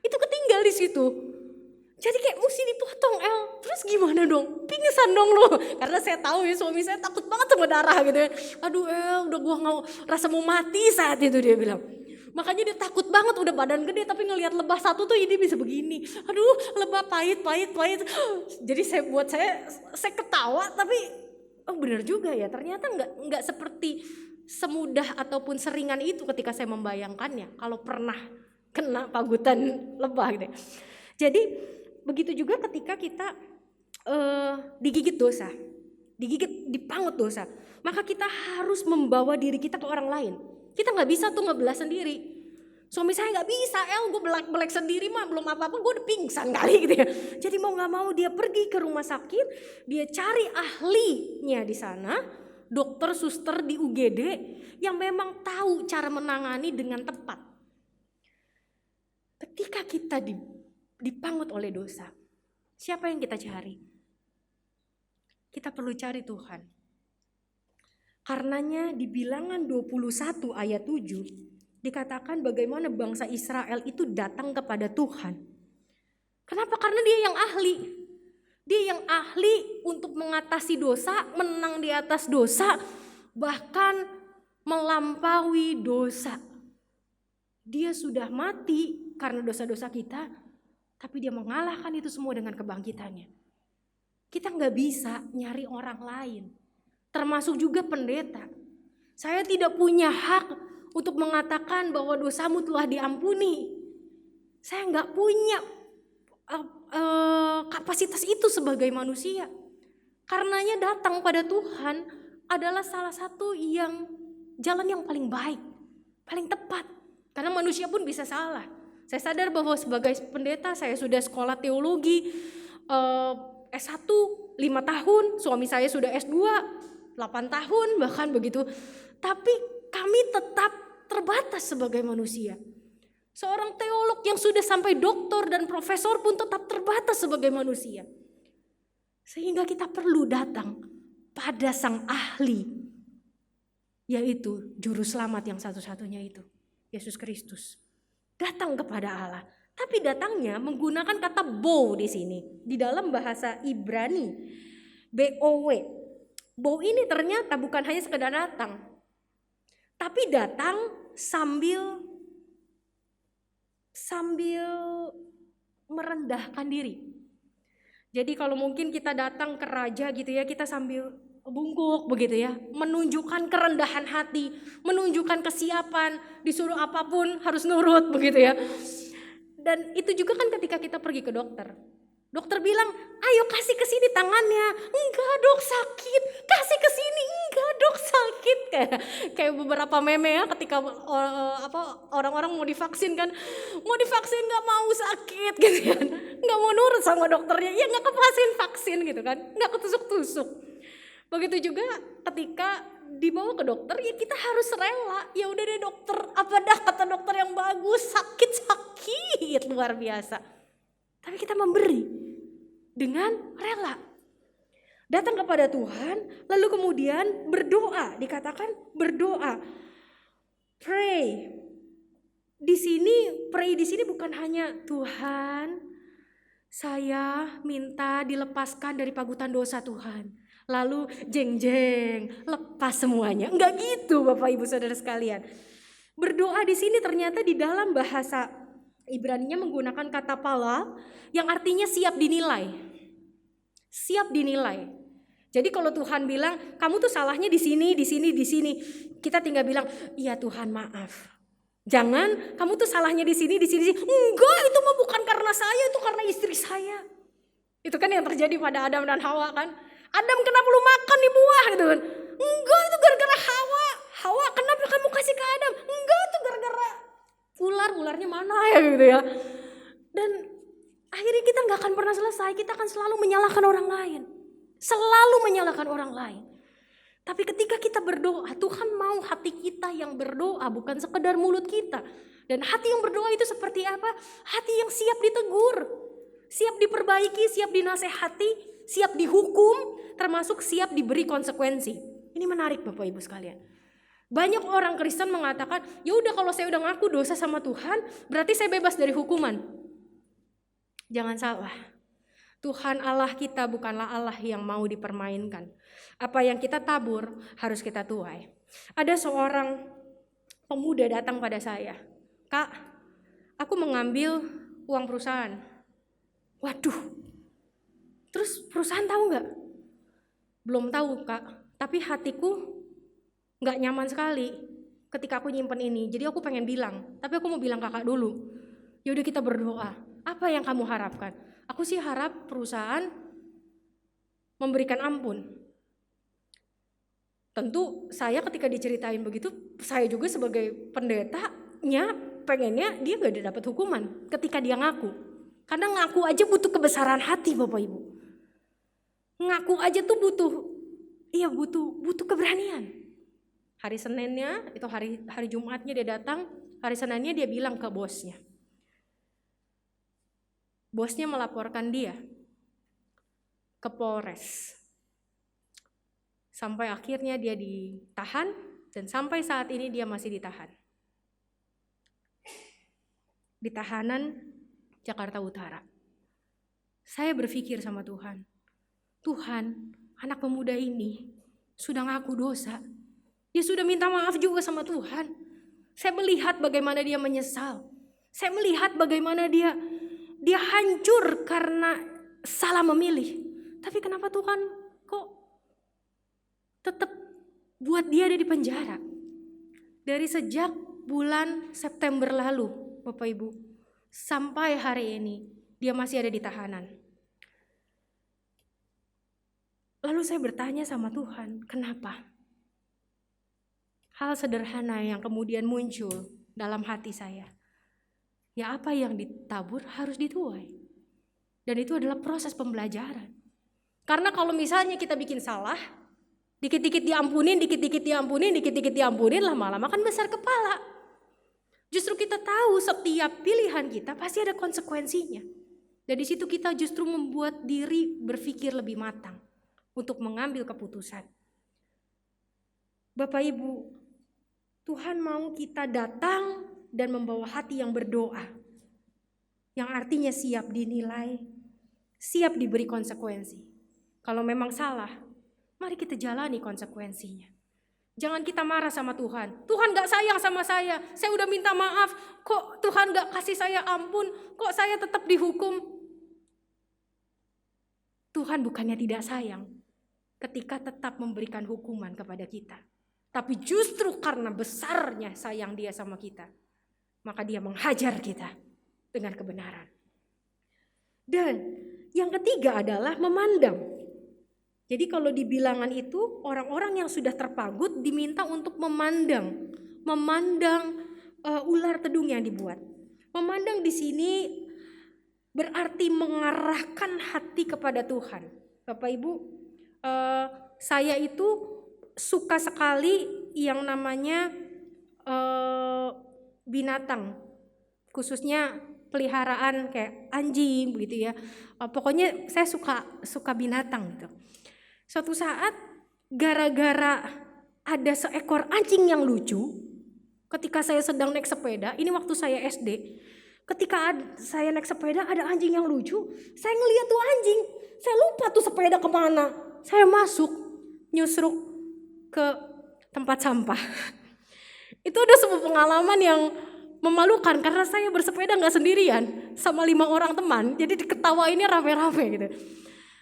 itu ketinggal di situ. Jadi kayak mesti dipotong terus gimana dong? Pingsan dong lo. Karena saya tahu ya suami saya takut banget sama darah gitu ya. Aduh udah gua rasa mau mati saat itu dia bilang. Makanya dia takut banget, udah badan gede tapi ngelihat lebah satu tuh ini bisa begini. Aduh lebah pahit. Jadi saya ketawa tapi benar juga ya. Ternyata nggak seperti semudah ataupun seringan itu ketika saya membayangkannya. Kalau pernah kena pagutan lebah gitu. Jadi begitu juga ketika kita digigit dosa. digigit, dipangut dosa. Maka kita harus membawa diri kita ke orang lain. Kita nggak bisa tuh ngebelah sendiri. Suami saya nggak bisa, gue belak-belak sendiri mah belum apa-apa, gue udah pingsan kali gitu ya. Jadi mau nggak mau dia pergi ke rumah sakit, dia cari ahlinya di sana, dokter, suster di UGD yang memang tahu cara menangani dengan tepat. Ketika kita dipangut oleh dosa, siapa yang kita cari? Kita perlu cari Tuhan. Karenanya di Bilangan 21 ayat 7 dikatakan bagaimana bangsa Israel itu datang kepada Tuhan. Kenapa? Karena dia yang ahli. Dia yang ahli untuk mengatasi dosa, menang di atas dosa, bahkan melampaui dosa. Dia sudah mati karena dosa-dosa kita, tapi dia mengalahkan itu semua dengan kebangkitannya. Kita nggak bisa nyari orang lain, termasuk juga pendeta. Saya tidak punya hak untuk mengatakan bahwa dosamu telah diampuni. Saya nggak punya kapasitas itu sebagai manusia. Karenanya datang pada Tuhan adalah salah satu jalan yang paling baik, paling tepat. Karena manusia pun bisa salah. Saya sadar bahwa sebagai pendeta saya sudah sekolah teologi S1 5 tahun, suami saya sudah S2 8 tahun bahkan begitu. Tapi kami tetap terbatas sebagai manusia. Seorang teolog yang sudah sampai doktor dan profesor pun tetap terbatas sebagai manusia. Sehingga kita perlu datang pada sang ahli, yaitu juru selamat yang satu-satunya itu, Yesus Kristus. Datang kepada Allah. Tapi datangnya menggunakan kata bow di sini. Di dalam bahasa Ibrani, BOW. Bow ini ternyata bukan hanya sekedar datang, tapi datang sambil merendahkan diri. Jadi kalau mungkin kita datang ke raja gitu ya, kita sambil bungkuk begitu ya, menunjukkan kerendahan hati, menunjukkan kesiapan, disuruh apapun harus nurut begitu ya. Dan itu juga kan ketika kita pergi ke dokter. Dokter bilang, ayo kasih ke sini tangannya. Enggak dok, sakit. Kasih ke sini. Enggak dok, sakit. Kayak beberapa meme ya ketika orang-orang mau divaksin kan. Mau divaksin gak mau sakit gitu kan. Gak mau nurut sama dokternya. Ya gak kepasin vaksin gitu kan. Gak ketusuk-tusuk. Begitu juga ketika dibawa ke dokter, ya kita harus rela. Ya udah deh dokter, apa dah kata dokter yang bagus, sakit luar biasa. Tapi kita memberi dengan rela. Datang kepada Tuhan, lalu kemudian berdoa, dikatakan berdoa. Pray. Pray di sini bukan hanya Tuhan, saya minta dilepaskan dari pagutan dosa Tuhan. Lalu jeng-jeng, lepas semuanya. Enggak gitu Bapak Ibu Saudara sekalian. Berdoa di sini ternyata di dalam bahasa Ibraninya menggunakan kata pala yang artinya siap dinilai. Siap dinilai. Jadi kalau Tuhan bilang, kamu tuh salahnya di sini. Kita tinggal bilang, iya Tuhan maaf. Jangan, kamu tuh salahnya di sini. Enggak, itu mah bukan karena saya, itu karena istri saya. Itu kan yang terjadi pada Adam dan Hawa kan. Adam, kenapa lu makan nih buah gitu kan. Enggak, itu gara-gara Hawa. Hawa, kenapa kamu kasih ke Adam? Enggak, itu gara-gara ularnya mana ya gitu ya. Dan akhirnya kita gak akan pernah selesai. Kita akan selalu menyalahkan orang lain. Selalu menyalahkan orang lain. Tapi ketika kita berdoa, Tuhan mau hati kita yang berdoa, bukan sekedar mulut kita. Dan hati yang berdoa itu seperti apa? Hati yang siap ditegur, siap diperbaiki, siap dinasehati, siap dihukum, termasuk siap diberi konsekuensi. Ini menarik Bapak Ibu sekalian. Banyak orang Kristen mengatakan, ya udah kalau saya udah ngaku dosa sama Tuhan, berarti saya bebas dari hukuman. Jangan salah. Tuhan Allah kita bukanlah Allah yang mau dipermainkan. Apa yang kita tabur harus kita tuai. Ada seorang pemuda datang pada saya. Kak, aku mengambil uang perusahaan. Waduh. Terus perusahaan tahu nggak? Belum tahu Kak. Tapi hatiku nggak nyaman sekali ketika aku nyimpen ini. Jadi aku pengen bilang. Tapi aku mau bilang kakak dulu. Yaudah kita berdoa. Apa yang kamu harapkan? Aku sih harap perusahaan memberikan ampun. Tentu saya ketika diceritain begitu, saya juga sebagai pendetanya pengennya dia gak dapat hukuman ketika dia ngaku. Karena ngaku aja butuh kebesaran hati Bapak Ibu. Ngaku aja tuh butuh keberanian. Hari Seninnya, itu hari Jumatnya dia datang, hari Seninnya dia bilang ke bosnya. Bosnya melaporkan dia ke Polres. Sampai akhirnya dia ditahan dan sampai saat ini dia masih ditahan. Di tahanan Jakarta Utara. Saya berpikir sama Tuhan, anak pemuda ini sudah ngaku dosa. Dia sudah minta maaf juga sama Tuhan. Saya melihat bagaimana dia menyesal. Saya melihat bagaimana dia hancur karena salah memilih. Tapi kenapa Tuhan kok tetap buat dia ada di penjara? Dari sejak bulan September lalu, Bapak Ibu, sampai hari ini dia masih ada di tahanan. Lalu saya bertanya sama Tuhan, kenapa? Hal sederhana yang kemudian muncul dalam hati saya. Ya apa yang ditabur harus dituai. Dan itu adalah proses pembelajaran. Karena kalau misalnya kita bikin salah, dikit-dikit diampunin, lama-lama kan besar kepala. Justru kita tahu setiap pilihan kita pasti ada konsekuensinya. Dan di situ kita justru membuat diri berpikir lebih matang untuk mengambil keputusan. Bapak Ibu, Tuhan mau kita datang dan membawa hati yang berdoa. Yang artinya siap dinilai, siap diberi konsekuensi. Kalau memang salah, mari kita jalani konsekuensinya. Jangan kita marah sama Tuhan. Tuhan gak sayang sama saya udah minta maaf. Kok Tuhan gak kasih saya ampun? Kok saya tetap dihukum? Tuhan bukannya tidak sayang ketika tetap memberikan hukuman kepada kita. Tapi justru karena besarnya sayang dia sama kita, maka dia menghajar kita dengan kebenaran. Dan yang ketiga adalah memandang. Jadi kalau di bilangan itu orang-orang yang sudah terpagut diminta untuk memandang ular tedung yang dibuat. Memandang di sini berarti mengarahkan hati kepada Tuhan. Bapak Ibu, saya itu suka sekali yang namanya binatang, khususnya peliharaan kayak anjing begitu ya. Pokoknya saya suka binatang gitu. Suatu saat gara-gara ada seekor anjing yang lucu, ketika saya sedang naik sepeda, ini waktu saya SD, ketika saya naik sepeda ada anjing yang lucu, saya ngeliat tuh anjing, saya lupa tuh sepeda kemana, saya masuk nyusruk ke tempat sampah. Itu udah sebuah pengalaman yang memalukan karena saya bersepeda gak sendirian sama 5 orang teman, jadi diketawainnya rame-rame gitu.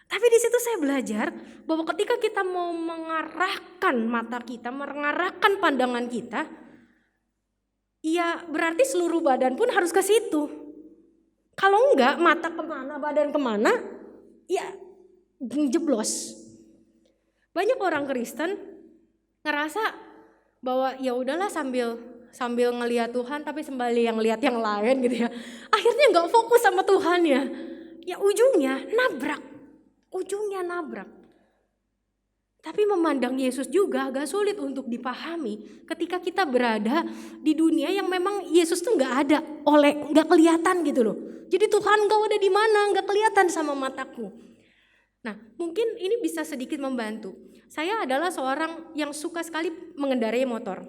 Tapi di situ saya belajar bahwa ketika kita mau mengarahkan mata kita, mengarahkan pandangan kita, ya berarti seluruh badan pun harus ke situ. Kalau enggak, mata kemana, badan kemana, ya jeblos. Banyak orang Kristen ngerasa bahwa ya udahlah sambil ngelihat Tuhan tapi sembali yang lihat yang lain gitu ya. Akhirnya nggak fokus sama Tuhan ya. Ya ujungnya nabrak. Tapi memandang Yesus juga agak sulit untuk dipahami ketika kita berada di dunia yang memang Yesus tuh nggak kelihatan gitu loh. Jadi Tuhan kau ada di mana? Nggak kelihatan sama mataku. Nah, mungkin ini bisa sedikit membantu. Saya adalah seorang yang suka sekali mengendarai motor.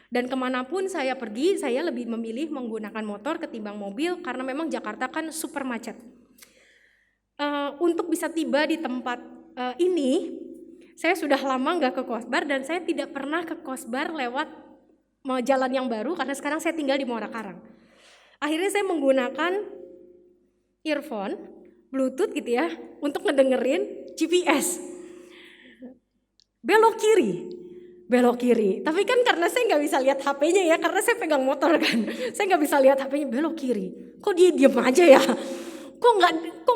Dan kemanapun saya pergi, saya lebih memilih menggunakan motor ketimbang mobil karena memang Jakarta kan super macet. Untuk bisa tiba di tempat ini, saya sudah lama nggak ke Kosbar dan saya tidak pernah ke Kosbar lewat jalan yang baru karena sekarang saya tinggal di Muara Karang. Akhirnya saya menggunakan earphone, Bluetooth gitu ya, untuk ngedengerin GPS. Belok kiri. Tapi kan karena saya nggak bisa lihat HP-nya ya, karena saya pegang motor kan, saya nggak bisa lihat HP-nya. Belok kiri. Kok dia diam aja ya? kok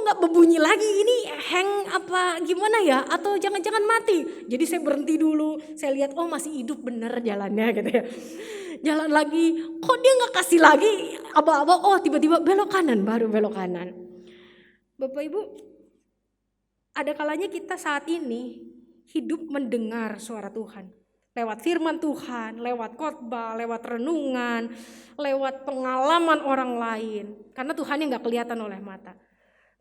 nggak berbunyi lagi, ini hang apa gimana ya, atau jangan-jangan mati. Jadi saya berhenti dulu, saya lihat oh masih hidup bener jalannya gitu ya. Jalan lagi, kok dia nggak kasih lagi aba-aba, oh tiba-tiba belok kanan, baru belok kanan. Bapak Ibu, ada kalanya kita saat ini hidup mendengar suara Tuhan. Lewat firman Tuhan, lewat khotbah, lewat renungan, lewat pengalaman orang lain. Karena Tuhan yang gak kelihatan oleh mata.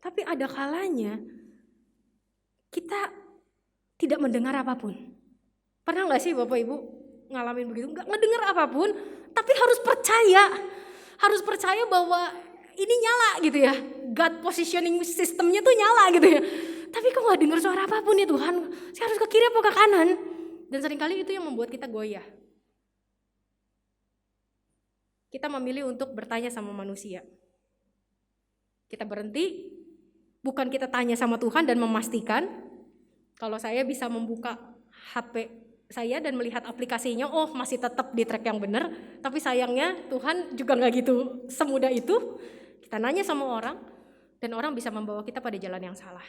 Tapi ada kalanya kita tidak mendengar apapun. Pernah gak sih Bapak Ibu ngalamin begitu? Gak ngedengar apapun, tapi harus percaya. Harus percaya bahwa ini nyala gitu ya. God positioning sistemnya tuh nyala gitu ya. Tapi kok gak dengar suara apapun ya Tuhan. Saya harus ke kiri apa ke kanan? Dan seringkali itu yang membuat kita goyah. Kita memilih untuk bertanya sama manusia. Kita berhenti, bukan kita tanya sama Tuhan dan memastikan. Kalau saya bisa membuka HP saya dan melihat aplikasinya, oh masih tetap di track yang benar. Tapi sayangnya Tuhan juga gak gitu semudah itu. Kita nanya sama orang, dan orang bisa membawa kita pada jalan yang salah.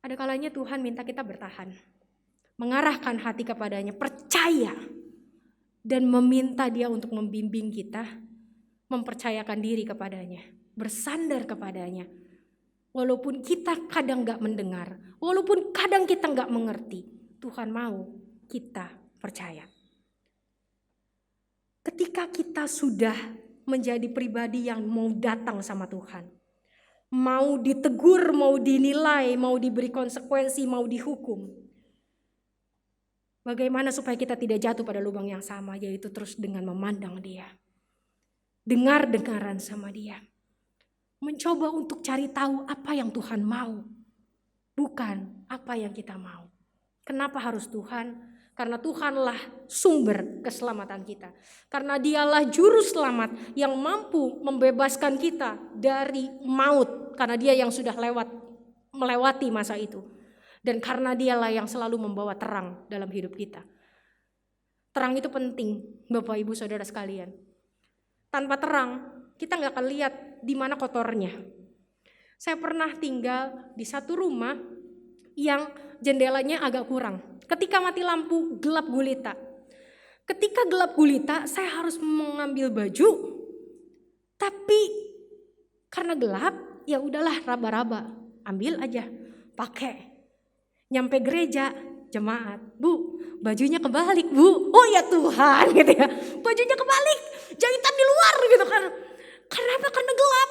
Ada kalanya Tuhan minta kita bertahan, mengarahkan hati kepadanya, percaya, dan meminta Dia untuk membimbing kita, mempercayakan diri kepadanya, bersandar kepadanya. Walaupun kita kadang gak mendengar, walaupun kadang kita gak mengerti, Tuhan mau kita percaya. Ketika kita sudah menjadi pribadi yang mau datang sama Tuhan, mau ditegur, mau dinilai, mau diberi konsekuensi, mau dihukum, bagaimana supaya kita tidak jatuh pada lubang yang sama, yaitu terus dengan memandang Dia. Dengar-dengaran sama Dia. Mencoba untuk cari tahu apa yang Tuhan mau. Bukan apa yang kita mau. Kenapa harus Tuhan? Karena Tuhanlah sumber keselamatan kita. Karena Dialah juru selamat yang mampu membebaskan kita dari maut. Karena Dia yang sudah melewati masa itu. Dan karena Dialah yang selalu membawa terang dalam hidup kita. Terang itu penting, Bapak Ibu Saudara sekalian. Tanpa terang, kita gak akan lihat di mana kotornya. Saya pernah tinggal di satu rumah yang jendelanya agak kurang. Ketika mati lampu, gelap gulita. Ketika gelap gulita, saya harus mengambil baju. Tapi karena gelap, ya udahlah raba-raba, ambil aja, pakai. Nyampe gereja, jemaat, Bu, bajunya kebalik, Bu. Oh ya Tuhan, gitu ya. Bajunya kebalik, jahitan di luar gitu kan. Karena apa? Karena gelap.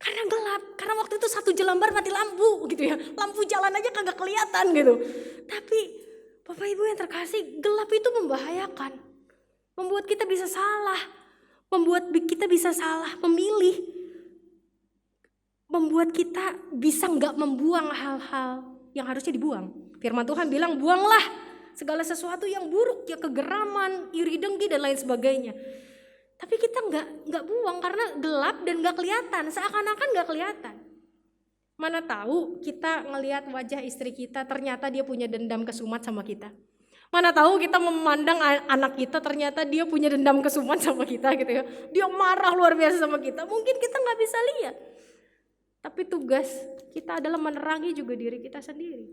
Karena gelap, karena waktu itu satu jelambar mati lampu gitu ya. Lampu jalan aja kagak kelihatan gitu. Tapi Bapak Ibu yang terkasih, gelap itu membahayakan. Membuat kita bisa salah. Membuat kita bisa salah memilih. Membuat kita bisa gak membuang hal-hal yang harusnya dibuang. Firman Tuhan bilang buanglah segala sesuatu yang buruk, ya kegeraman, iri dengki dan lain sebagainya. Tapi kita nggak buang karena gelap dan nggak kelihatan, seakan-akan nggak kelihatan. Mana tahu kita ngelihat wajah istri kita ternyata dia punya dendam kesumat sama kita. Mana tahu kita memandang anak kita ternyata dia punya dendam kesumat sama kita gitu ya. Dia marah luar biasa sama kita. Mungkin kita nggak bisa lihat. Tapi tugas kita adalah menerangi juga diri kita sendiri.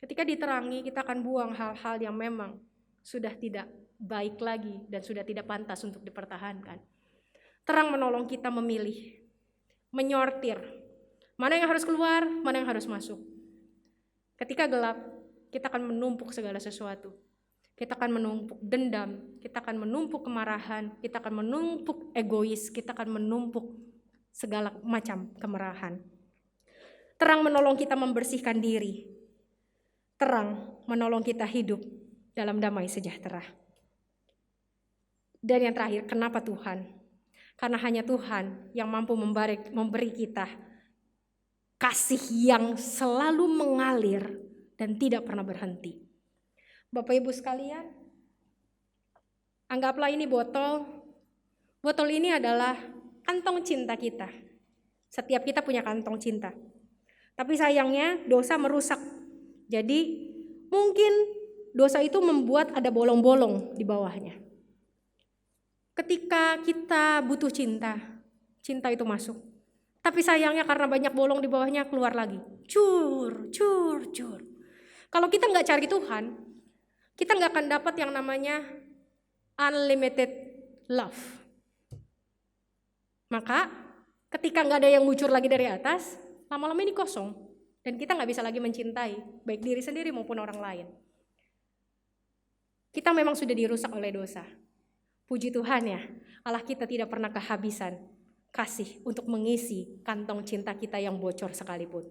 Ketika diterangi, kita akan buang hal-hal yang memang sudah tidak baik lagi dan sudah tidak pantas untuk dipertahankan. Terang menolong kita memilih, menyortir, mana yang harus keluar, mana yang harus masuk. Ketika gelap, kita akan menumpuk segala sesuatu. Kita akan menumpuk dendam, kita akan menumpuk kemarahan, kita akan menumpuk egois, kita akan menumpuk segala macam kemarahan. Terang menolong kita membersihkan diri. Terang menolong kita hidup dalam damai sejahtera. Dan yang terakhir, kenapa Tuhan? Karena hanya Tuhan yang mampu memberi kita kasih yang selalu mengalir dan tidak pernah berhenti. Bapak Ibu sekalian, anggaplah ini botol. Botol ini adalah kantong cinta kita. Setiap kita punya kantong cinta. Tapi sayangnya dosa merusak. Jadi mungkin dosa itu membuat ada bolong-bolong di bawahnya. Ketika kita butuh cinta, cinta itu masuk. Tapi sayangnya karena banyak bolong di bawahnya, keluar lagi. Cur, cur, cur. Kalau kita nggak cari Tuhan, kita nggak akan dapat yang namanya unlimited love. Maka ketika nggak ada yang ngucur lagi dari atas, lama-lama ini kosong. Dan kita nggak bisa lagi mencintai, baik diri sendiri maupun orang lain. Kita memang sudah dirusak oleh dosa. Puji Tuhan ya, Allah kita tidak pernah kehabisan kasih untuk mengisi kantong cinta kita yang bocor sekalipun.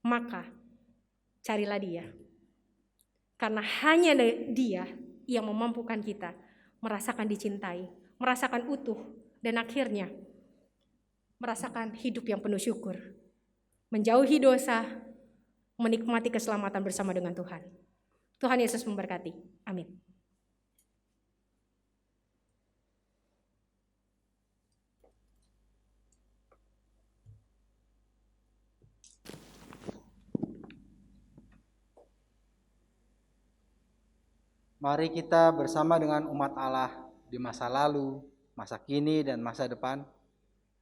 Maka carilah Dia. Karena hanya Dia yang memampukan kita merasakan dicintai, merasakan utuh, dan akhirnya merasakan hidup yang penuh syukur. Menjauhi dosa, menikmati keselamatan bersama dengan Tuhan. Tuhan Yesus memberkati. Amin. Mari kita bersama dengan umat Allah di masa lalu, masa kini, dan masa depan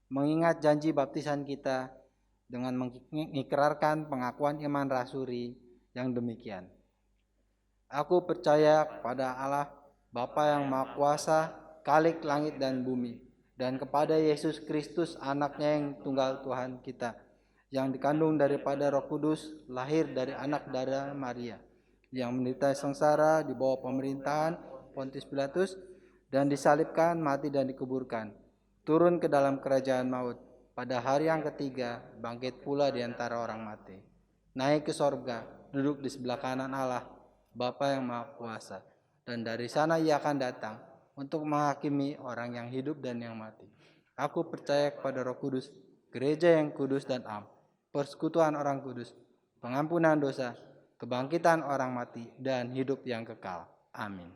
mengingat janji baptisan kita dengan mengikrarkan pengakuan iman rasuli yang demikian. Aku percaya kepada Allah, Bapa yang Maha Kuasa, Khalik langit dan bumi, dan kepada Yesus Kristus, anaknya yang tunggal Tuhan kita, yang dikandung daripada Roh Kudus, lahir dari anak darah Maria, yang menderita sengsara di bawah pemerintahan Pontius Pilatus, dan disalibkan, mati dan dikuburkan, turun ke dalam kerajaan maut, pada hari yang ketiga bangkit pula di antara orang mati, naik ke sorga, duduk di sebelah kanan Allah, Bapa yang Maha Kuasa, dan dari sana Ia akan datang untuk menghakimi orang yang hidup dan yang mati. Aku percaya kepada Roh Kudus, gereja yang kudus dan am, persekutuan orang kudus, pengampunan dosa, kebangkitan orang mati, dan hidup yang kekal. Amin.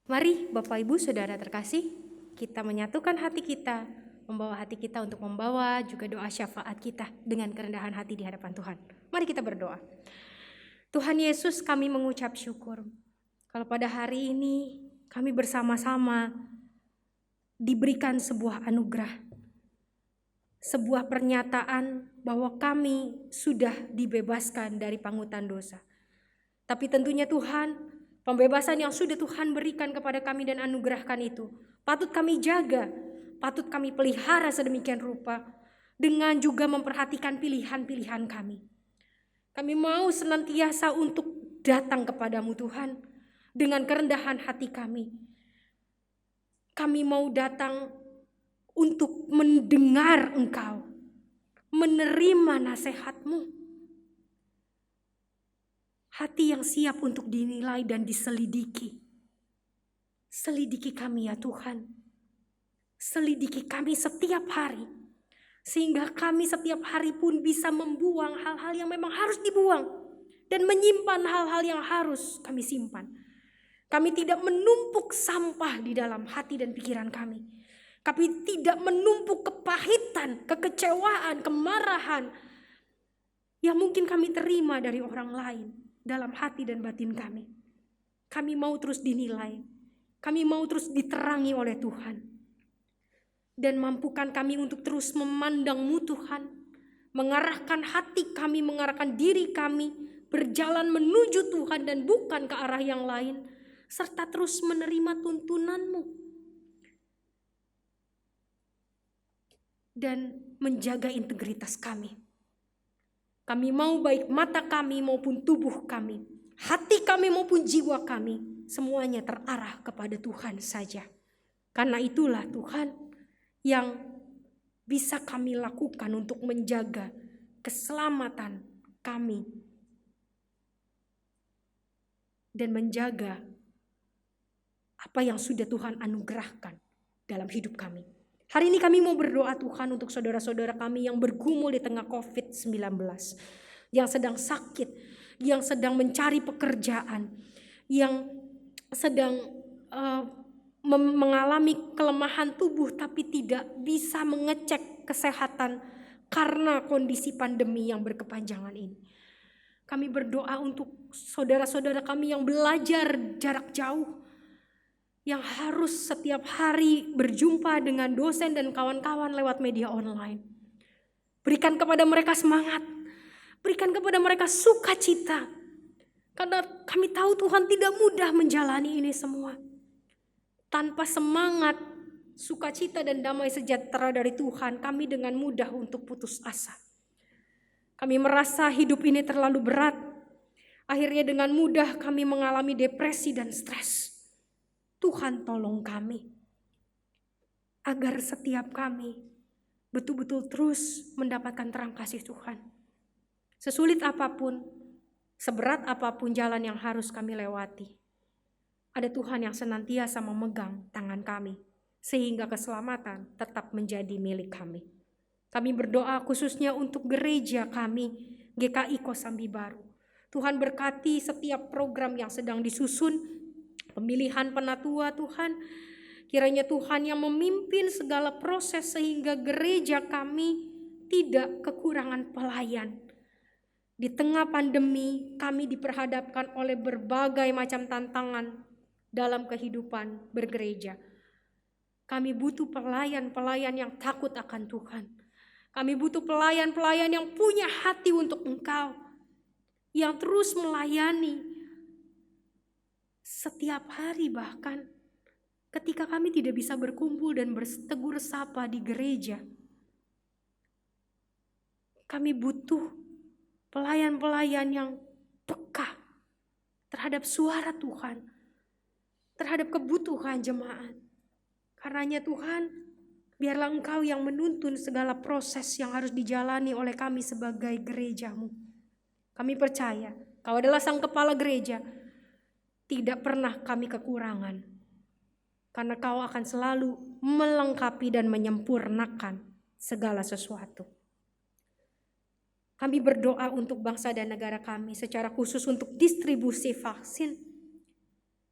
Mari Bapak Ibu Saudara terkasih, kita menyatukan hati kita, membawa hati kita untuk membawa juga doa syafaat kita dengan kerendahan hati di hadapan Tuhan. Mari kita berdoa. Tuhan Yesus, kami mengucap syukur kalau pada hari ini kami bersama-sama diberikan sebuah anugerah, sebuah pernyataan bahwa kami sudah dibebaskan dari panghutan dosa. Tapi tentunya Tuhan, pembebasan yang sudah Tuhan berikan kepada kami dan anugerahkan itu patut kami jaga, patut kami pelihara sedemikian rupa dengan juga memperhatikan pilihan-pilihan kami. Kami mau senantiasa untuk datang kepadamu Tuhan dengan kerendahan hati kami. Kami mau datang untuk mendengar Engkau, menerima nasihat-Mu. Hati yang siap untuk dinilai dan diselidiki. Selidiki kami ya Tuhan. Selidiki kami setiap hari. Sehingga kami setiap hari pun bisa membuang hal-hal yang memang harus dibuang. Dan menyimpan hal-hal yang harus kami simpan. Kami tidak menumpuk sampah di dalam hati dan pikiran kami. Kami tidak menumpuk kepahitan, kekecewaan, kemarahan yang mungkin kami terima dari orang lain dalam hati dan batin kami. Kami mau terus dinilai. Kami mau terus diterangi oleh Tuhan. Dan mampukan kami untuk terus memandang-Mu Tuhan. Mengarahkan hati kami, mengarahkan diri kami. Berjalan menuju Tuhan dan bukan ke arah yang lain. Serta terus menerima tuntunan-Mu. Dan menjaga integritas kami. Kami mau baik mata kami maupun tubuh kami, hati kami maupun jiwa kami, semuanya terarah kepada Tuhan saja. Karena itulah Tuhan yang bisa kami lakukan untuk menjaga keselamatan kami dan menjaga apa yang sudah Tuhan anugerahkan dalam hidup kami. Hari ini kami mau berdoa Tuhan untuk saudara-saudara kami yang bergumul di tengah COVID-19. Yang sedang sakit, yang sedang mencari pekerjaan, yang sedang mengalami kelemahan tubuh tapi tidak bisa mengecek kesehatan karena kondisi pandemi yang berkepanjangan ini. Kami berdoa untuk saudara-saudara kami yang belajar jarak jauh, yang harus setiap hari berjumpa dengan dosen dan kawan-kawan lewat media online. Berikan kepada mereka semangat, berikan kepada mereka sukacita, karena kami tahu Tuhan tidak mudah menjalani ini semua. Tanpa semangat, sukacita dan damai sejahtera dari Tuhan, kami dengan mudah untuk putus asa. Kami merasa hidup ini terlalu berat. Akhirnya dengan mudah kami mengalami depresi dan stres. Tuhan tolong kami, agar setiap kami betul-betul terus mendapatkan terang kasih Tuhan. Sesulit apapun, seberat apapun jalan yang harus kami lewati, ada Tuhan yang senantiasa memegang tangan kami, sehingga keselamatan tetap menjadi milik kami. Kami berdoa khususnya untuk gereja kami, GKI Kosambi Baru. Tuhan berkati setiap program yang sedang disusun, pemilihan penatua Tuhan. Kiranya Tuhan yang memimpin segala proses sehingga gereja kami tidak kekurangan pelayan. Di tengah pandemi kami diperhadapkan oleh berbagai macam tantangan dalam kehidupan bergereja. Kami butuh pelayan-pelayan yang takut akan Tuhan. Kami butuh pelayan-pelayan yang punya hati untuk Engkau, yang terus melayani setiap hari, bahkan ketika kami tidak bisa berkumpul dan bertegur sapa di gereja. Kami butuh pelayan-pelayan yang peka terhadap suara Tuhan, terhadap kebutuhan jemaat. Karenanya Tuhan, biarlah Engkau yang menuntun segala proses yang harus dijalani oleh kami sebagai gereja-Mu. Kami percaya Kau adalah Sang Kepala Gereja. Tidak pernah kami kekurangan, karena Kau akan selalu melengkapi dan menyempurnakan segala sesuatu. Kami berdoa untuk bangsa dan negara kami, secara khusus untuk distribusi vaksin.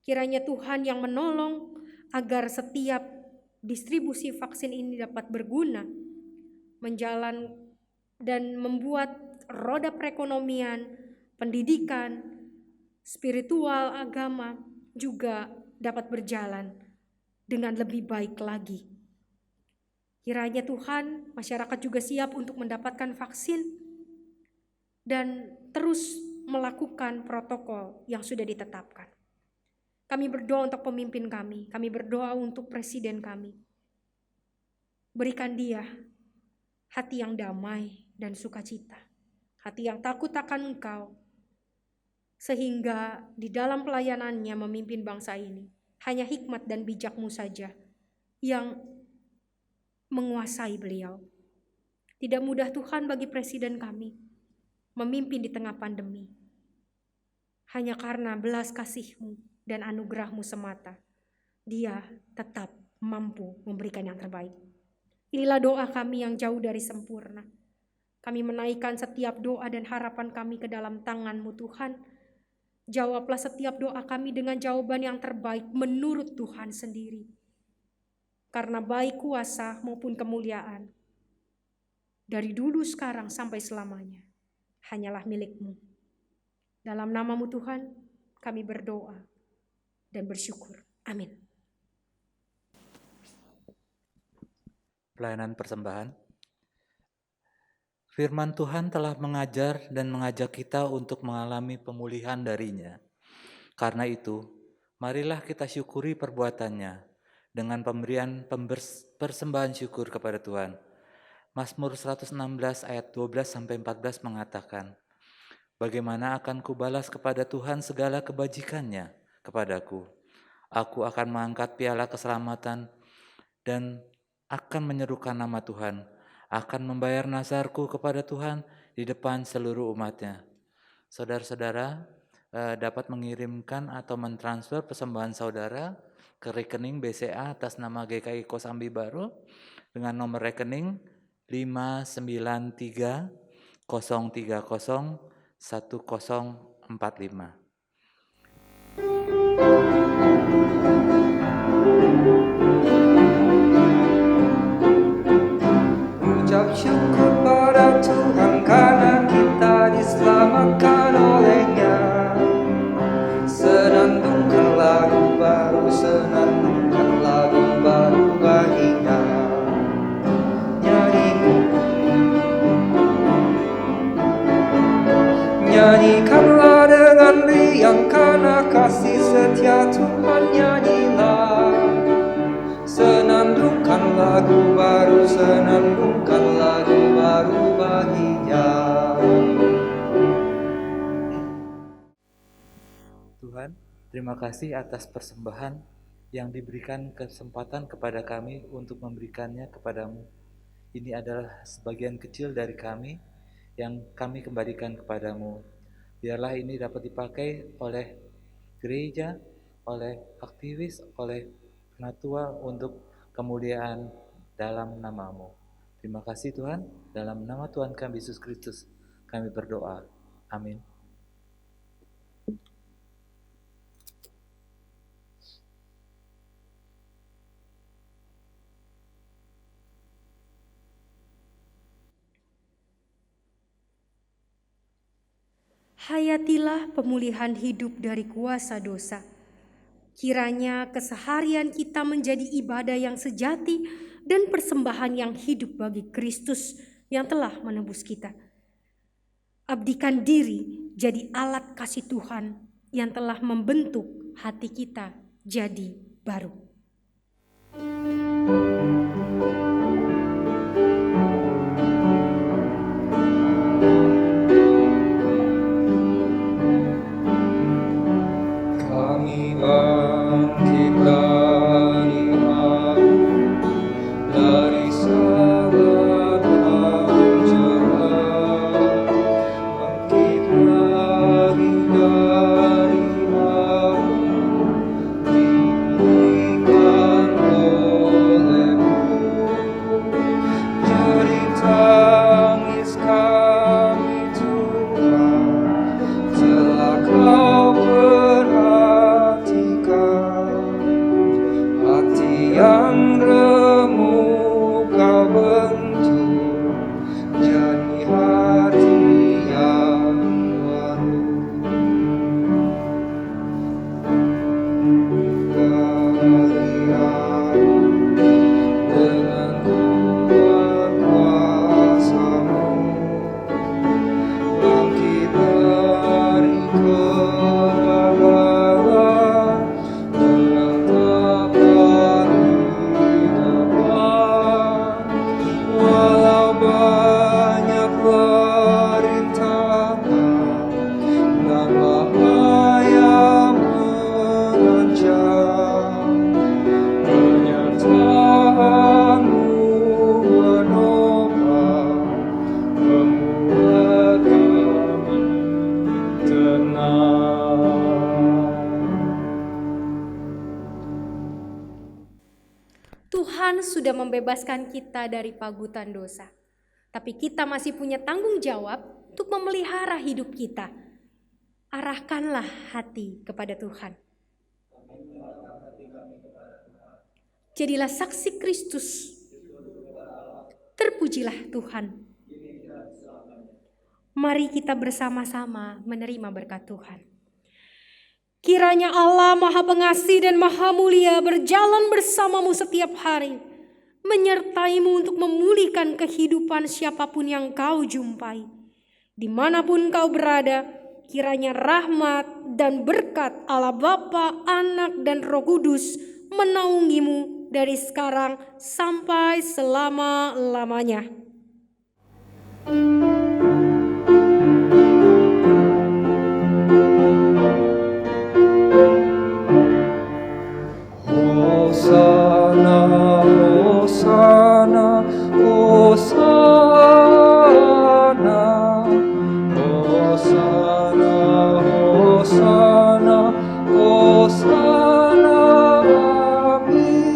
Kiranya Tuhan yang menolong agar setiap distribusi vaksin ini dapat berguna, menjalan dan membuat roda perekonomian, pendidikan, spiritual, agama juga dapat berjalan dengan lebih baik lagi. Kiranya Tuhan, masyarakat juga siap untuk mendapatkan vaksin dan terus melakukan protokol yang sudah ditetapkan. Kami berdoa untuk pemimpin kami berdoa untuk presiden kami. Berikan dia hati yang damai dan sukacita, hati yang takut akan Engkau, sehingga di dalam pelayanannya memimpin bangsa ini, hanya hikmat dan bijak-Mu saja yang menguasai beliau. Tidak mudah Tuhan bagi presiden kami memimpin di tengah pandemi. Hanya karena belas kasih-Mu dan anugerah-Mu semata, dia tetap mampu memberikan yang terbaik. Inilah doa kami yang jauh dari sempurna. Kami menaikkan setiap doa dan harapan kami ke dalam tangan-Mu Tuhan. Jawablah setiap doa kami dengan jawaban yang terbaik menurut Tuhan sendiri. Karena baik kuasa maupun kemuliaan, dari dulu sekarang sampai selamanya, hanyalah milik-Mu. Dalam nama-Mu Tuhan, kami berdoa dan bersyukur. Amin. Pelayanan persembahan. Firman Tuhan telah mengajar dan mengajak kita untuk mengalami pemulihan darinya. Karena itu, marilah kita syukuri perbuatannya dengan pemberian persembahan syukur kepada Tuhan. Mazmur 116 ayat 12-14 mengatakan, "Bagaimana akan kubalas kepada Tuhan segala kebajikannya kepadaku? Aku akan mengangkat piala keselamatan dan akan menyerukan nama Tuhan, akan membayar nazarku kepada Tuhan di depan seluruh umatnya." Saudara-saudara dapat mengirimkan atau mentransfer persembahan saudara ke rekening BCA atas nama GKI Kosambi Baru dengan nomor rekening 593 030 1045. Ucap syukur pada yang karena kasih setia Tuhan nyanyilah. Senandungkan lagu baru, senandungkan lagu baru baginya. Tuhan, terima kasih atas persembahan yang diberikan kesempatan kepada kami untuk memberikannya kepadamu. Ini adalah sebagian kecil dari kami yang kami kembalikan kepadamu. Biarlah ini dapat dipakai oleh gereja, oleh aktivis, oleh penatua untuk kemuliaan dalam namamu. Terima kasih Tuhan, dalam nama Tuhan kami Yesus Kristus kami berdoa. Amin. Hayatilah pemulihan hidup dari kuasa dosa. Kiranya keseharian kita menjadi ibadah yang sejati dan persembahan yang hidup bagi Kristus yang telah menebus kita. Abdikan diri jadi alat kasih Tuhan yang telah membentuk hati kita jadi baru. Kami bangkit dari abu, dari segala jahat. Bangkit lagi dari abu, diberikan oleh-Mu. Jadi tangis kami Tuhan, telah Kau perhatikan. Hati yang remuk Kau bentuk jadi hati yang baru. Kalian dengan kuat kuasa-Mu, bangkit dari kegagalan, menetapkan di depan. Walau banyak rintangan dan bahaya mengancam, penyertaan-Mu menopang, membuat kami tenang. Tuhan sudah membebaskan kita dari pagutan dosa. Tapi kita masih punya tanggung jawab untuk memelihara hidup kita. Arahkanlah hati kepada Tuhan. Jadilah saksi Kristus. Terpujilah Tuhan. Mari kita bersama-sama menerima berkat Tuhan. Kiranya Allah Maha Pengasih dan Maha Mulia berjalan bersamamu setiap hari, menyertaimu untuk memulihkan kehidupan siapapun yang kau jumpai. Dimanapun kau berada, kiranya rahmat dan berkat Allah Bapa, Anak, dan Roh Kudus menaungimu dari sekarang sampai selama-lamanya. Hosana, Hosana, Hosana, Hosana, Hosana, Hosana, amin.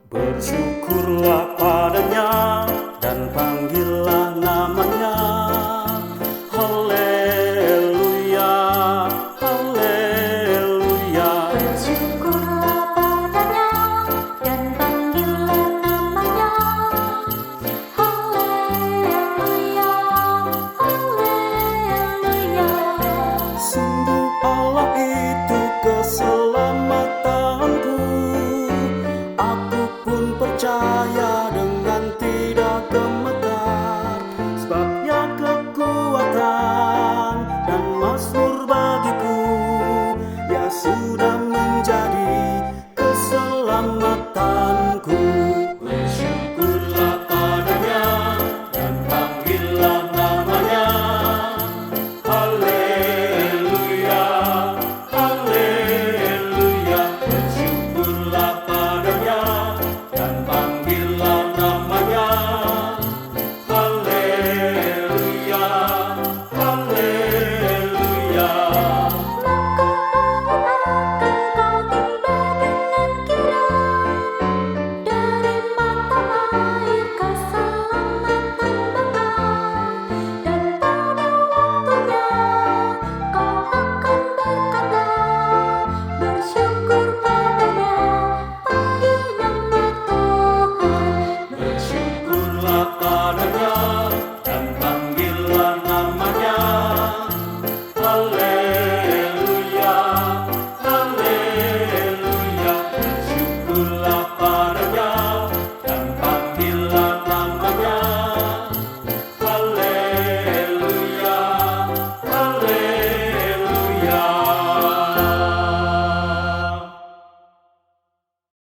Bersyukurlah padanya